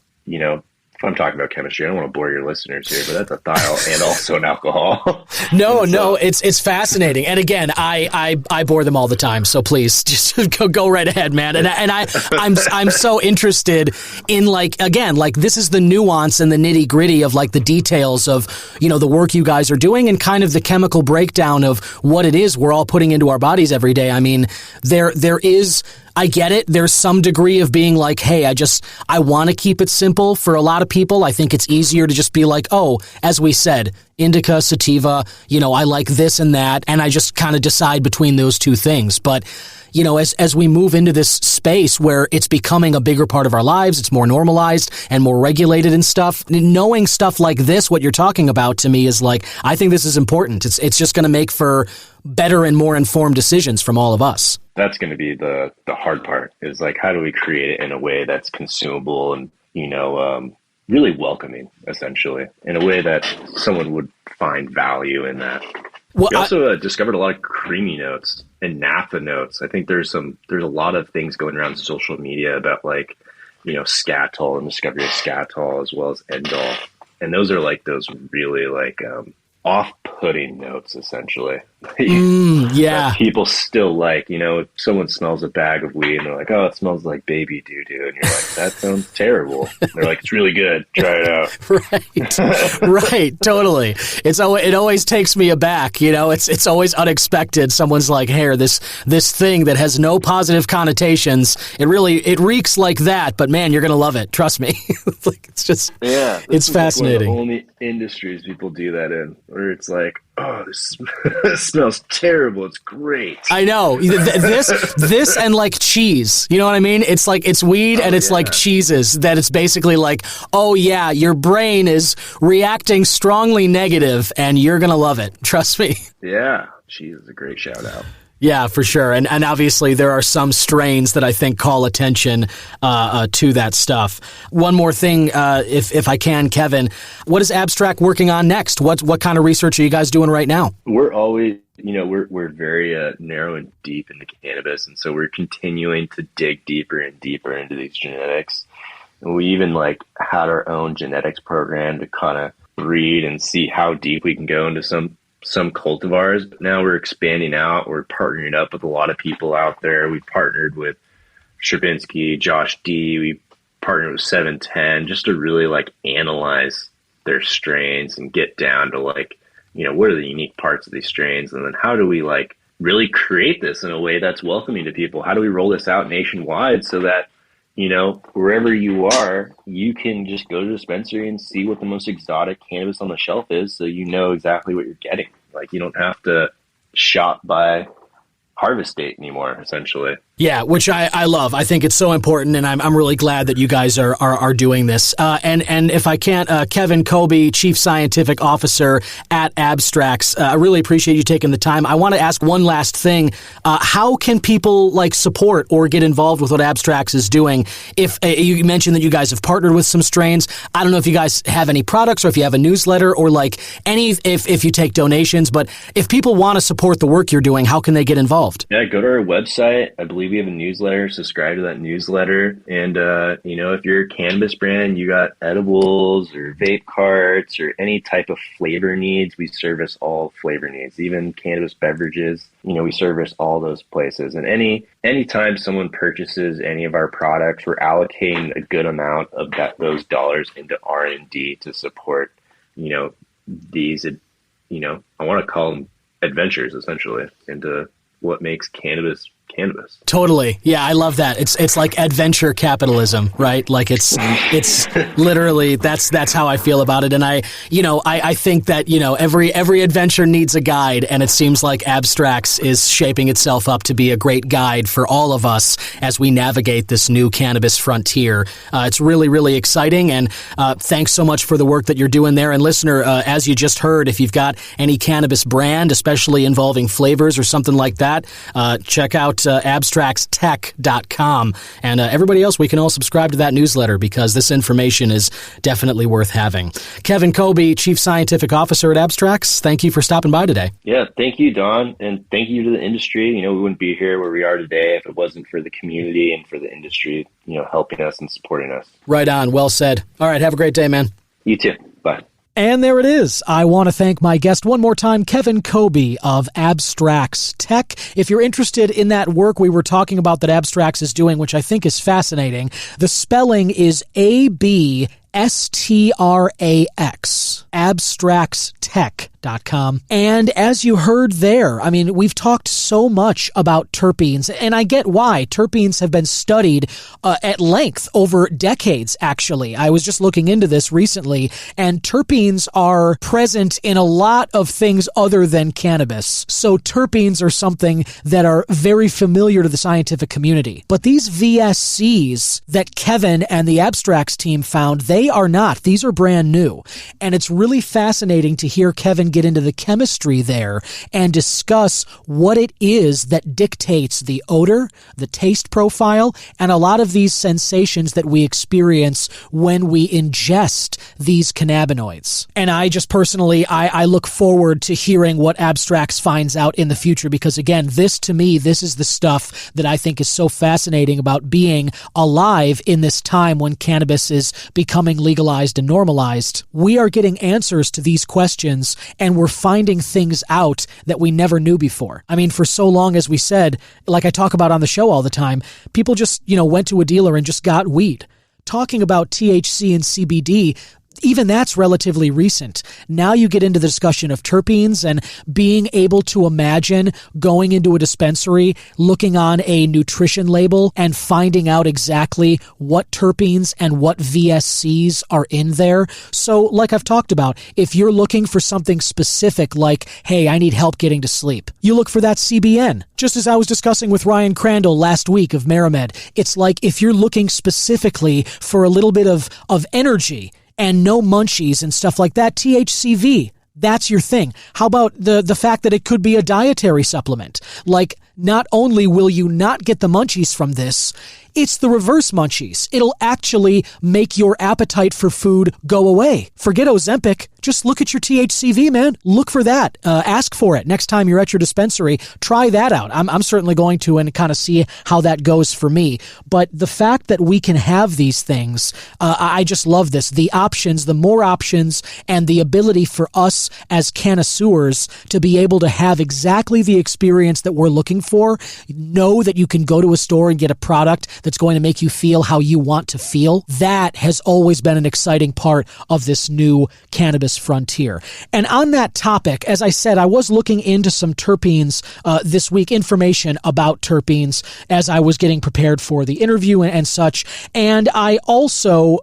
if I'm talking about chemistry, I don't want to bore your listeners here, but that's a thiol and also an alcohol. No, it's fascinating. And again, I bore them all the time, so please just go right ahead, man. And I'm so interested in like, again, like this is the nuance and the nitty gritty of like the details of, the work you guys are doing and kind of the chemical breakdown of what it is we're all putting into our bodies every day. I mean, there is, I get it. There's some degree of being like, hey, I want to keep it simple. For a lot of people, I think it's easier to just be like, oh, as we said, indica, sativa, I like this and that. And I just kind of decide between those two things. But, as we move into this space where it's becoming a bigger part of our lives, it's more normalized and more regulated and stuff, knowing stuff like this, what you're talking about to me is like, I think this is important. It's just going to make for better and more informed decisions from all of us. That's going to be the hard part, is like, how do we create it in a way that's consumable and, really welcoming, essentially, in a way that someone would find value in that. Well, we also discovered a lot of creamy notes and naphtha notes. I think there's a lot of things going around social media about like, scatol and discovery of scatol as well as endol. And those are like those really like off-putting notes, essentially. Yeah. People still like, if someone smells a bag of weed and they're like, oh, it smells like baby doo-doo. And you're like, that sounds terrible. And they're like, it's really good. Try it out. Right. Totally. It always takes me aback. It's always unexpected. Someone's like, hey, this thing that has no positive connotations, it reeks like that, but man, you're going to love it. Trust me. It's just, it's fascinating. One of the only industries people do that in, where it's like, oh, this smells terrible. It's great. I know. This and like cheese. You know what I mean? It's like it's weed and it's like cheeses that it's basically like, oh yeah, your brain is reacting strongly negative and you're going to love it. Trust me. Yeah. Cheese is a great shout out. Yeah, for sure. And obviously there are some strains that I think call attention to that stuff. One more thing, if I can, Kevin, what is Abstract working on next? What kind of research are you guys doing right now? We're always, we're very narrow and deep into cannabis. And so we're continuing to dig deeper and deeper into these genetics. And we even had our own genetics program to kind of breed and see how deep we can go into some cultivars. But now we're expanding out. We're partnering up with a lot of people out there. We partnered with Stravinsky, Josh D. We partnered with 710 just to really analyze their strains and get down to what are the unique parts of these strains, and then how do we really create this in a way that's welcoming to people? How do we roll this out nationwide so that wherever you are, you can just go to the dispensary and see what the most exotic cannabis on the shelf is, so you know exactly what you're getting. You don't have to shop by harvest date anymore, essentially. Yeah, which I love. I think it's so important, and I'm really glad that you guys are doing this. And if I can't, Kevin Koby, Chief Scientific Officer at Abstracts, I really appreciate you taking the time. I want to ask one last thing. How can people support or get involved with what Abstracts is doing? If you mentioned that you guys have partnered with some strains, I don't know if you guys have any products or if you have a newsletter or if you take donations, but if people want to support the work you're doing, how can they get involved? Yeah, go to our website. I believe we have a newsletter. Subscribe to that newsletter. And, if you're a cannabis brand, you got edibles or vape carts or any type of flavor needs, we service all flavor needs, even cannabis beverages. We service all those places. And anytime someone purchases any of our products, we're allocating a good amount of those dollars into R&D to support, these, I want to call them adventures, essentially, into what makes cannabis. Totally. Yeah, I love that. It's like adventure capitalism, right? It's literally that's how I feel about it. And I think that, every adventure needs a guide, and it seems like Abstracts is shaping itself up to be a great guide for all of us as we navigate this new cannabis frontier. It's really, really exciting, and thanks so much for the work that you're doing there. And listener, as you just heard, if you've got any cannabis brand, especially involving flavors or something like that, check out abstractstech.com. And everybody else, we can all subscribe to that newsletter because this information is definitely worth having. Kevin Koby, Chief Scientific Officer at Abstracts, thank you for stopping by today. Yeah, thank you, Don, and thank you to the industry. We wouldn't be here where we are today if it wasn't for the community and for the industry, helping us and supporting us. Right on. Well said. All right, have a great day, man. You too. Bye. And there it is. I want to thank my guest one more time, Kevin Koby of Abstracts Tech. If you're interested in that work we were talking about that Abstracts is doing, which I think is fascinating, the spelling is ABSTRAX, abstractstech.com. And as you heard there, we've talked so much about terpenes, and I get why. Terpenes have been studied at length over decades, actually. I was just looking into this recently, and terpenes are present in a lot of things other than cannabis. So terpenes are something that are very familiar to the scientific community. But these VSCs that Kevin and the Abstracts team found, they are not. These are brand new. And it's really fascinating to hear Kevin get into the chemistry there and discuss what it is that dictates the odor, the taste profile, and a lot of these sensations that we experience when we ingest these cannabinoids. And I just personally, I look forward to hearing what Abstracts finds out in the future, because again, this to me, this is the stuff that I think is so fascinating about being alive in this time when cannabis is becoming legalized and normalized. We are getting answers to these questions, and we're finding things out that we never knew before. I mean, for so long, as we said, like I talk about on the show all the time, people just, went to a dealer and just got weed. Talking about THC and CBD, even that's relatively recent. Now you get into the discussion of terpenes and being able to imagine going into a dispensary, looking on a nutrition label and finding out exactly what terpenes and what VSCs are in there. So like I've talked about, if you're looking for something specific like, hey, I need help getting to sleep, you look for that CBN. Just as I was discussing with Ryan Crandall last week of Maramed, it's like if you're looking specifically for a little bit of energy and no munchies and stuff like that, THCV, that's your thing. How about the fact that it could be a dietary supplement? Like, not only will you not get the munchies from this, it's the reverse munchies. It'll actually make your appetite for food go away. Forget Ozempic. Just look at your THCV, man. Look for that. Ask for it. Next time you're at your dispensary, try that out. I'm certainly going to and kind of see how that goes for me. But the fact that we can have these things, I just love this. The options, the more options, and the ability for us as connoisseurs to be able to have exactly the experience that we're looking for. Know that you can go to a store and get a product that's going to make you feel how you want to feel. That has always been an exciting part of this new cannabis frontier. And on that topic, as I said, I was looking into some terpenes this week, information about terpenes as I was getting prepared for the interview and such. And I also,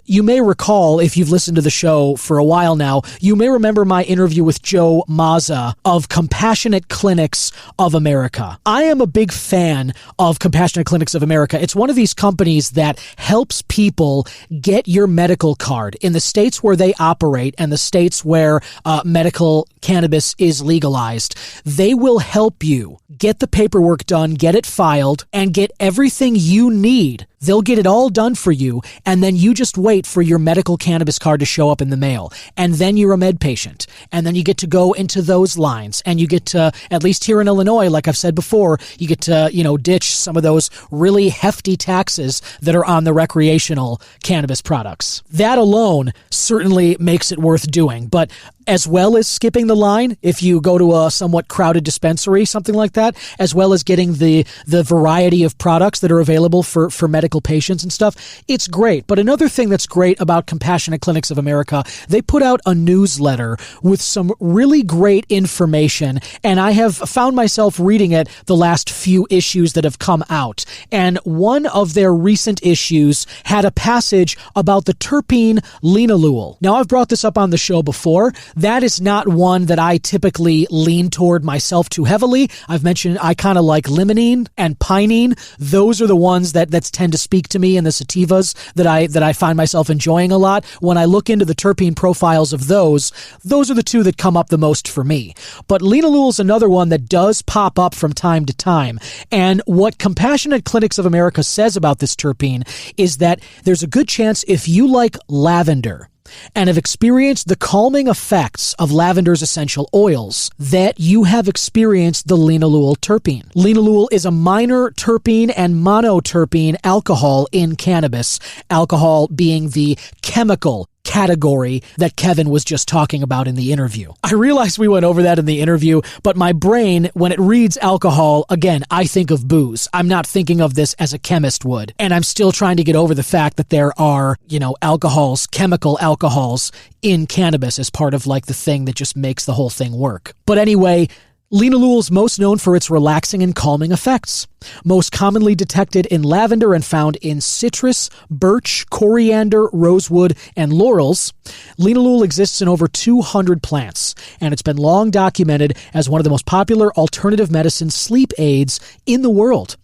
you may recall, if you've listened to the show for a while now, you may remember my interview with Joe Mazza of Compassionate Clinics of America. I am a big fan of Compassionate Clinics of America. It's one of these companies that helps people get your medical card in the states where they operate and the states where medical cannabis is legalized. They will help you get the paperwork done, get it filed, and get everything you need. They'll get it all done for you, and then you just wait for your medical cannabis card to show up in the mail. And then you're a med patient. And then you get to go into those lines. And you get to, at least here in Illinois, like I've said before, you get to, ditch some of those really hefty taxes that are on the recreational cannabis products. That alone certainly makes it worth doing. But as well as skipping the line, if you go to a somewhat crowded dispensary, something like that, as well as getting the variety of products that are available for medical patients and stuff, it's great. But another thing that's great about Compassionate Clinics of America, they put out a newsletter with some really great information, and I have found myself reading it the last few issues that have come out. And one of their recent issues had a passage about the terpene linalool. Now, I've brought this up on the show before. That is not one that I typically lean toward myself too heavily. I've mentioned I kind of like limonene and pinene. Those are the ones that tend to speak to me, and the sativas that I find myself enjoying a lot. When I look into the terpene profiles of those are the two that come up the most for me. But linalool is another one that does pop up from time to time. And what Compassionate Clinics of America says about this terpene is that there's a good chance if you like lavender and have experienced the calming effects of lavender's essential oils, that you have experienced the linalool terpene. Linalool is a minor terpene and monoterpene alcohol in cannabis, alcohol being the chemical category that Kevin was just talking about in the interview. I realize we went over that in the interview, but my brain, when it reads alcohol, again, I think of booze. I'm not thinking of this as a chemist would. And I'm still trying to get over the fact that there are, alcohols, chemical alcohols in cannabis as part of like the thing that just makes the whole thing work. But anyway, linalool is most known for its relaxing and calming effects. Most commonly detected in lavender and found in citrus, birch, coriander, rosewood, and laurels, linalool exists in over 200 plants, and it's been long documented as one of the most popular alternative medicine sleep aids in the world.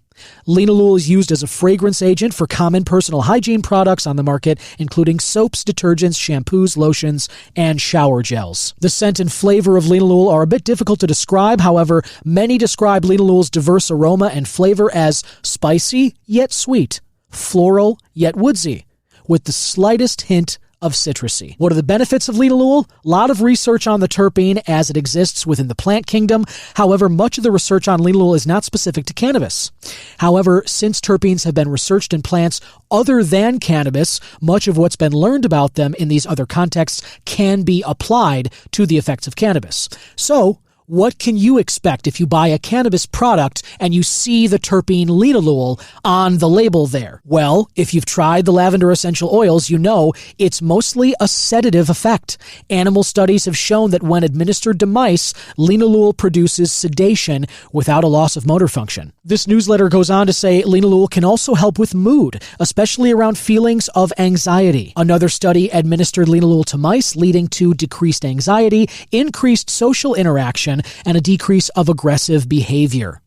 Linalool is used as a fragrance agent for common personal hygiene products on the market, including soaps, detergents, shampoos, lotions, and shower gels. The scent and flavor of linalool are a bit difficult to describe. However, many describe linalool's diverse aroma and flavor as spicy yet sweet, floral yet woodsy, with the slightest hint of citrusy. What are the benefits of linalool? A lot of research on the terpene as it exists within the plant kingdom. However, much of the research on linalool is not specific to cannabis. However, since terpenes have been researched in plants other than cannabis, much of what's been learned about them in these other contexts can be applied to the effects of cannabis. So, what can you expect if you buy a cannabis product and you see the terpene linalool on the label there? Well, if you've tried the lavender essential oils, you know it's mostly a sedative effect. Animal studies have shown that when administered to mice, linalool produces sedation without a loss of motor function. This newsletter goes on to say linalool can also help with mood, especially around feelings of anxiety. Another study administered linalool to mice, leading to decreased anxiety, increased social interaction, and a decrease of aggressive behavior.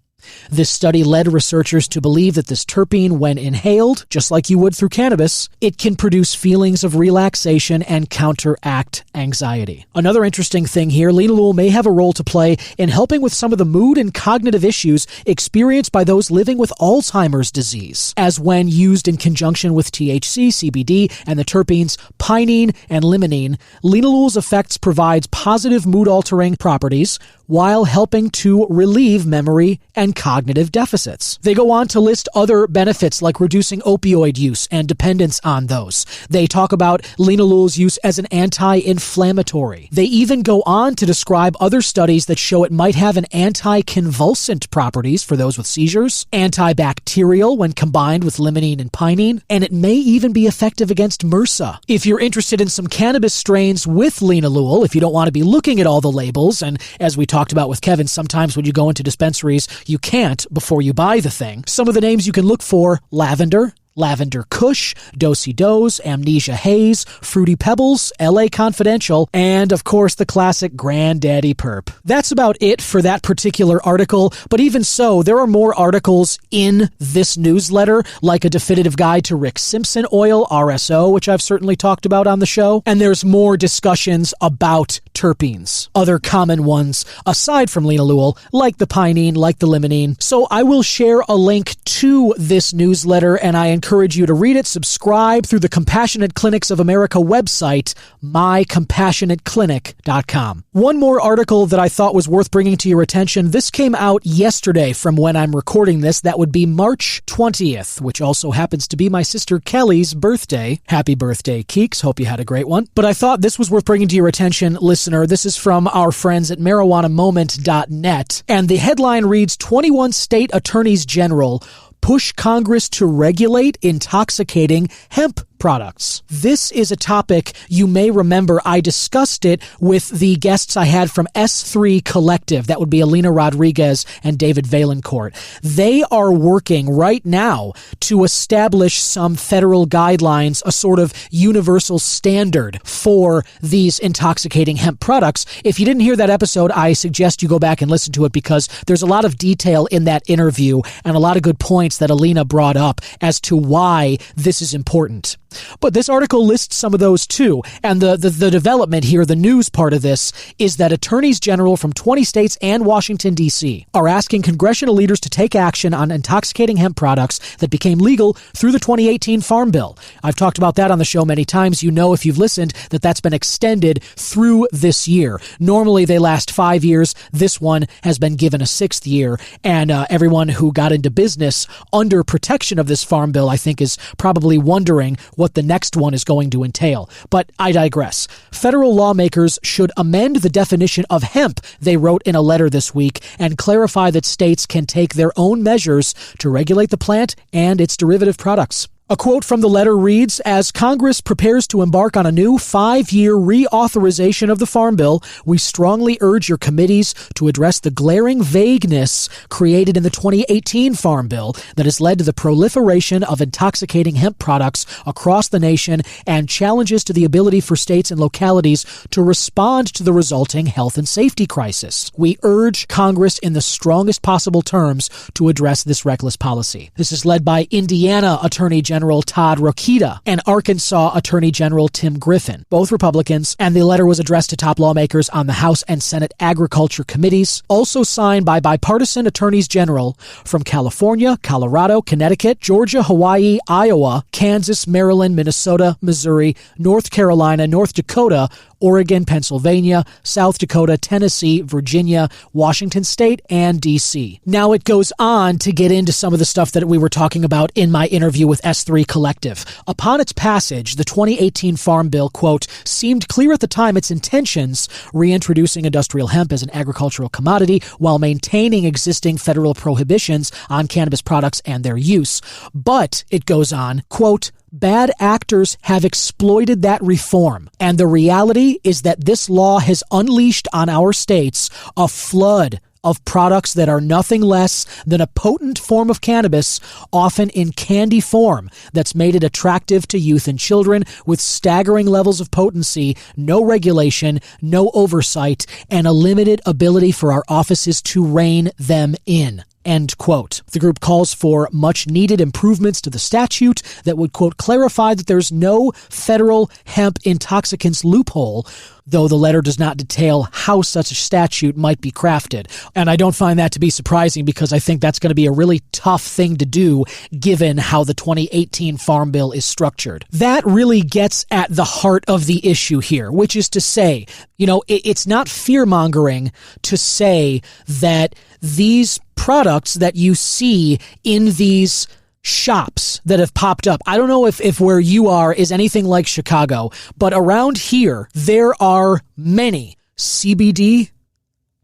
This study led researchers to believe that this terpene, when inhaled, just like you would through cannabis, it can produce feelings of relaxation and counteract anxiety. Another interesting thing here, linalool may have a role to play in helping with some of the mood and cognitive issues experienced by those living with Alzheimer's disease, as when used in conjunction with THC, CBD, and the terpenes pinene and limonene, linalool's effects provides positive mood-altering properties while helping to relieve memory and cognitive deficits. They go on to list other benefits like reducing opioid use and dependence on those. They talk about linalool's use as an anti-inflammatory. They even go on to describe other studies that show it might have an anti-convulsant properties for those with seizures, antibacterial when combined with limonene and pinene, and it may even be effective against MRSA. If you're interested in some cannabis strains with linalool, if you don't want to be looking at all the labels, and as we talked about with Kevin, sometimes when you go into dispensaries, you can't before you buy the thing. Some of the names you can look for: Lavender, Lavender Kush, Do-Si-Do's, Amnesia Haze, Fruity Pebbles, LA Confidential, and of course the classic Granddaddy Perp. That's about it for that particular article, but even so, there are more articles in this newsletter, like a definitive guide to Rick Simpson oil, RSO, which I've certainly talked about on the show, and there's more discussions about terpenes, other common ones aside from linalool, like the pinene, like the limonene. So I will share a link to this newsletter, and I encourage you to read it, subscribe through the Compassionate Clinics of America website, mycompassionateclinic.com. One more article that I thought was worth bringing to your attention. This came out yesterday from when I'm recording this. That would be March 20th, which also happens to be my sister Kelly's birthday. Happy birthday, Keeks. Hope you had a great one. But I thought this was worth bringing to your attention, listener. This is from our friends at marijuanamoment.net. And the headline reads, 21 state attorneys general push Congress to regulate intoxicating hemp products. This is a topic you may remember I discussed it with the guests I had from S3 Collective. That would be Alina Rodriguez and David Valencourt. They are working right now to establish some federal guidelines, a sort of universal standard for these intoxicating hemp products. If you didn't hear that episode, I suggest you go back and listen to it because there's a lot of detail in that interview and a lot of good points that Alina brought up as to why this is important. But this article lists some of those too, and the development here, the news part of this, is that attorneys general from 20 states and Washington, D.C. are asking congressional leaders to take action on intoxicating hemp products that became legal through the 2018 Farm Bill. I've talked about that on the show many times. You know, if you've listened, that that's been extended through this year. Normally they last 5 years. This one has been given a 6th year, and everyone who got into business under protection of this Farm Bill, I think, is probably wondering what the next one is going to entail. But I digress. Federal lawmakers should amend the definition of hemp, they wrote in a letter this week, and clarify that states can take their own measures to regulate the plant and its derivative products. A quote from the letter reads, "As Congress prepares to embark on a new 5-year reauthorization of the Farm Bill, we strongly urge your committees to address the glaring vagueness created in the 2018 Farm Bill that has led to the proliferation of intoxicating hemp products across the nation and challenges to the ability for states and localities to respond to the resulting health and safety crisis. We urge Congress in the strongest possible terms to address this reckless policy." This is led by Indiana Attorney General Todd Rokita and Arkansas Attorney General Tim Griffin, both Republicans, and the letter was addressed to top lawmakers on the House and Senate Agriculture Committees, also signed by bipartisan attorneys general from California, Colorado, Connecticut, Georgia, Hawaii, Iowa, Kansas, Maryland, Minnesota, Missouri, North Carolina, North Dakota, Oregon, Pennsylvania, South Dakota, Tennessee, Virginia, Washington State, and D.C. Now it goes on to get into some of the stuff that we were talking about in my interview with S3 Collective. Upon its passage, the 2018 Farm Bill, quote, "seemed clear at the time its intentions, reintroducing industrial hemp as an agricultural commodity while maintaining existing federal prohibitions on cannabis products and their use. But," it goes on, quote, "bad actors have exploited that reform, and the reality is that this law has unleashed on our states a flood of products that are nothing less than a potent form of cannabis, often in candy form, that's made it attractive to youth and children with staggering levels of potency, no regulation, no oversight, and a limited ability for our offices to rein them in." End quote. The group calls for much needed improvements to the statute that would, quote, "clarify that there's no federal hemp intoxicants loophole," though the letter does not detail how such a statute might be crafted. And I don't find that to be surprising because I think that's going to be a really tough thing to do given how the 2018 Farm Bill is structured. That really gets at the heart of the issue here, which is to say, it's not fear-mongering to say that these products that you see in these shops that have popped up. I don't know if where you are is anything like Chicago, but around here, there are many CBD,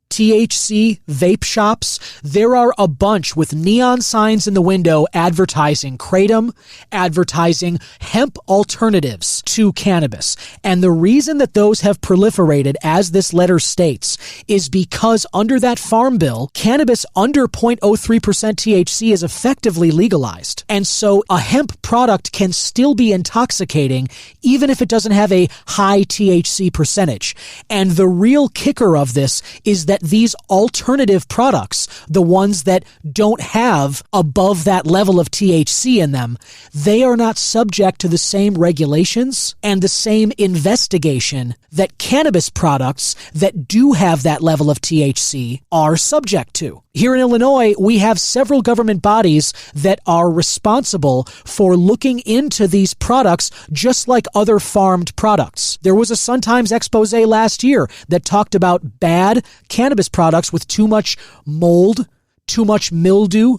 THC vape shops. There are a bunch with neon signs in the window advertising kratom, advertising hemp alternatives to cannabis. And the reason that those have proliferated, as this letter states, is because under that Farm Bill, cannabis under 0.03% THC is effectively legalized. And so a hemp product can still be intoxicating even if it doesn't have a high THC percentage. And the real kicker of this is that these alternative products, the ones that don't have above that level of THC in them, they are not subject to the same regulations and the same investigation that cannabis products that do have that level of THC are subject to. Here in Illinois, we have several government bodies that are responsible for looking into these products just like other farmed products. There was a Sun-Times expose last year that talked about bad cannabis products with too much mold, too much mildew,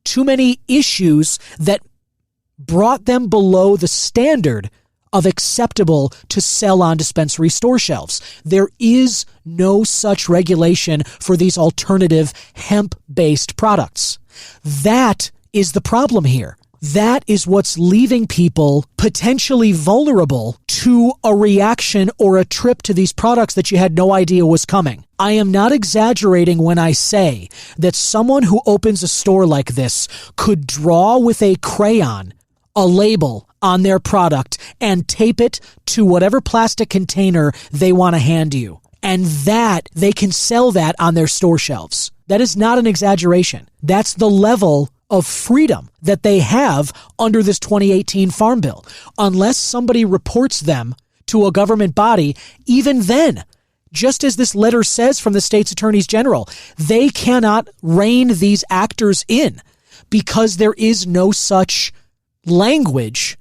too many issues that brought them below the standard of acceptable to sell on dispensary store shelves. There is no such regulation for these alternative hemp-based products. That is the problem here. That is what's leaving people potentially vulnerable to a reaction or a trip to these products that you had no idea was coming. I am not exaggerating when I say that someone who opens a store like this could draw with a crayon a label on their product and tape it to whatever plastic container they want to hand you. And that they can sell that on their store shelves. That is not an exaggeration. That's the level of freedom that they have under this 2018 Farm Bill. Unless somebody reports them to a government body, even then, just as this letter says from the state's attorneys general, they cannot rein these actors in because there is no such language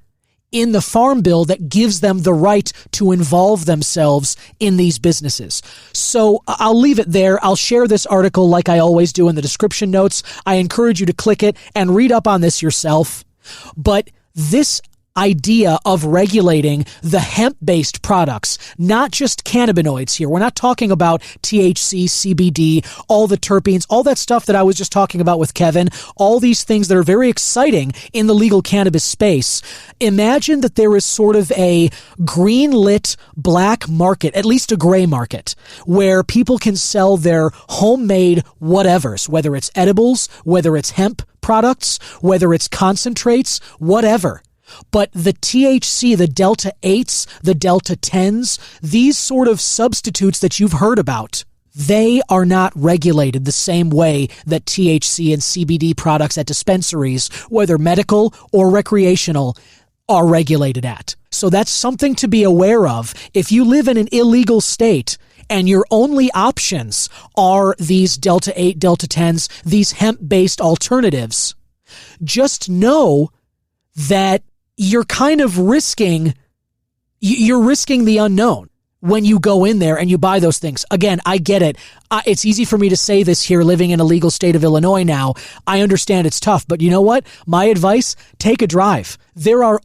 in the Farm Bill that gives them the right to involve themselves in these businesses. So I'll leave it there. I'll share this article like I always do in the description notes. I encourage you to click it and read up on this yourself. But this idea of regulating the hemp-based products, not just cannabinoids here. We're not talking about THC, CBD, all the terpenes, all that stuff that I was just talking about with Kevin, all these things that are very exciting in the legal cannabis space. Imagine that there is sort of a green-lit black market, at least a gray market, where people can sell their homemade whatevers, whether it's edibles, whether it's hemp products, whether it's concentrates, whatever. But the THC, the Delta 8s, the Delta 10s, these sort of substitutes that you've heard about, they are not regulated the same way that THC and CBD products at dispensaries, whether medical or recreational, are regulated at. So that's something to be aware of. If you live in an illegal state and your only options are these Delta 8, Delta 10s, these hemp-based alternatives, just know that you're kind of risking the unknown when you go in there and you buy those things. Again, I get it. It's easy for me to say this here living in a legal state of Illinois now. I understand it's tough, but you know what? My advice, take a drive. There are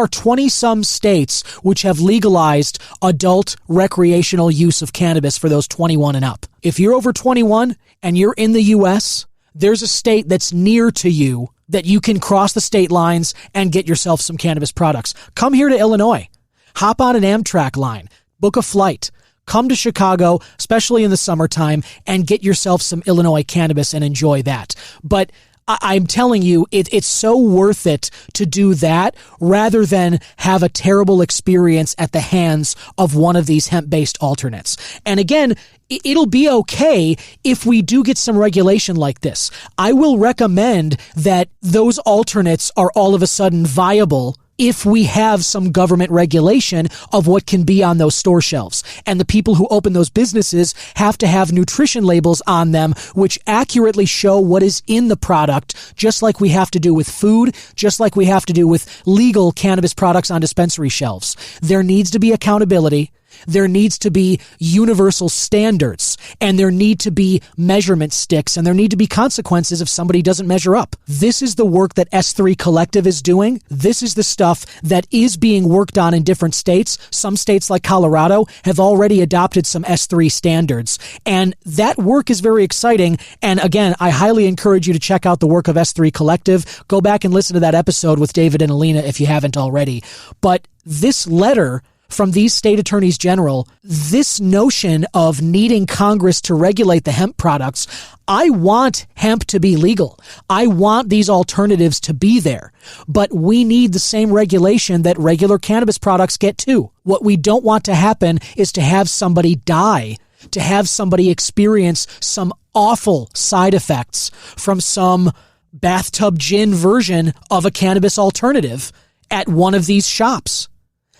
20 some states which have legalized adult recreational use of cannabis for those 21 and up. If you're over 21 and you're in the US, there's a state that's near to you that you can cross the state lines and get yourself some cannabis products. Come here to Illinois. Hop on an Amtrak line. Book a flight. Come to Chicago, especially in the summertime, and get yourself some Illinois cannabis and enjoy that. But I'm telling you, it's so worth it to do that rather than have a terrible experience at the hands of one of these hemp-based alternates. And again, it'll be okay if we do get some regulation like this. I will recommend that those alternates are all of a sudden viable if we have some government regulation of what can be on those store shelves. And the people who open those businesses have to have nutrition labels on them which accurately show what is in the product, just like we have to do with food, just like we have to do with legal cannabis products on dispensary shelves. There needs to be accountability. There needs to be universal standards, and there need to be measurement sticks, and there need to be consequences if somebody doesn't measure up. This is the work that S3 Collective is doing. This is the stuff that is being worked on in different states. Some states like Colorado have already adopted some S3 standards, and that work is very exciting. And again, I highly encourage you to check out the work of S3 Collective. Go back and listen to that episode with David and Alina if you haven't already. But this letter from these state attorneys general, this notion of needing Congress to regulate the hemp products, I want hemp to be legal. I want these alternatives to be there. But we need the same regulation that regular cannabis products get too. What we don't want to happen is to have somebody die, to have somebody experience some awful side effects from some bathtub gin version of a cannabis alternative at one of these shops.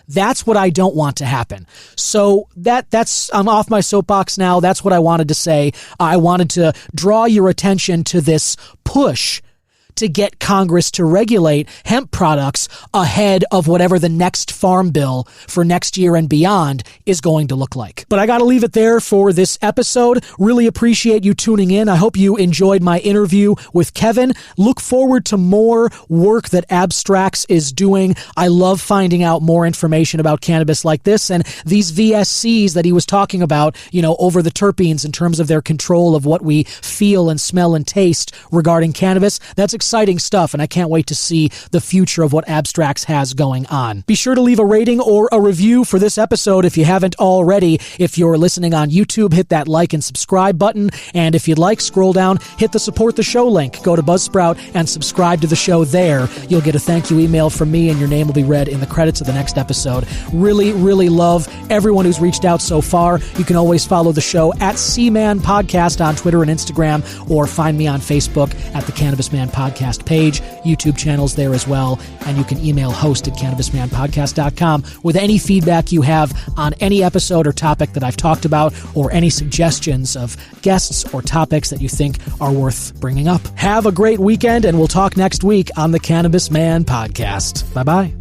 That's what I don't want to happen. So that's I'm off my soapbox now. That's what I wanted to say. I wanted to draw your attention to this push to get Congress to regulate hemp products ahead of whatever the next farm bill for next year and beyond is going to look like. But I got to leave it there for this episode. Really appreciate you tuning in. I hope you enjoyed my interview with Kevin. Look forward to more work that Abstracts is doing. I love finding out more information about cannabis like this and these VSCs that he was talking about, over the terpenes in terms of their control of what we feel and smell and taste regarding cannabis. That's exciting stuff, and I can't wait to see the future of what Abstracts has going on. Be sure to leave a rating or a review for this episode if you haven't already. If you're listening on YouTube, hit that like and subscribe button, and if you'd like, scroll down, hit the support the show link. Go to Buzzsprout and subscribe to the show there. You'll get a thank you email from me, and your name will be read in the credits of the next episode. Really, really love everyone who's reached out so far. You can always follow the show at C-Man Podcast on Twitter and Instagram, or find me on Facebook at the Cannabis Man Podcast page. YouTube channels there as well, and you can email host@cannabismanpodcast.com with any feedback you have on any episode or topic that I've talked about, or any suggestions of guests or topics that you think are worth bringing up. Have a great weekend, and we'll talk next week on the Cannabis Man Podcast. Bye-bye.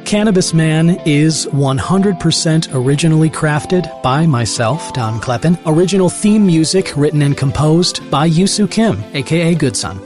Cannabis Man is 100% originally crafted by myself, Don Kleppen. Original theme music written and composed by Yusu Kim, aka Good Son.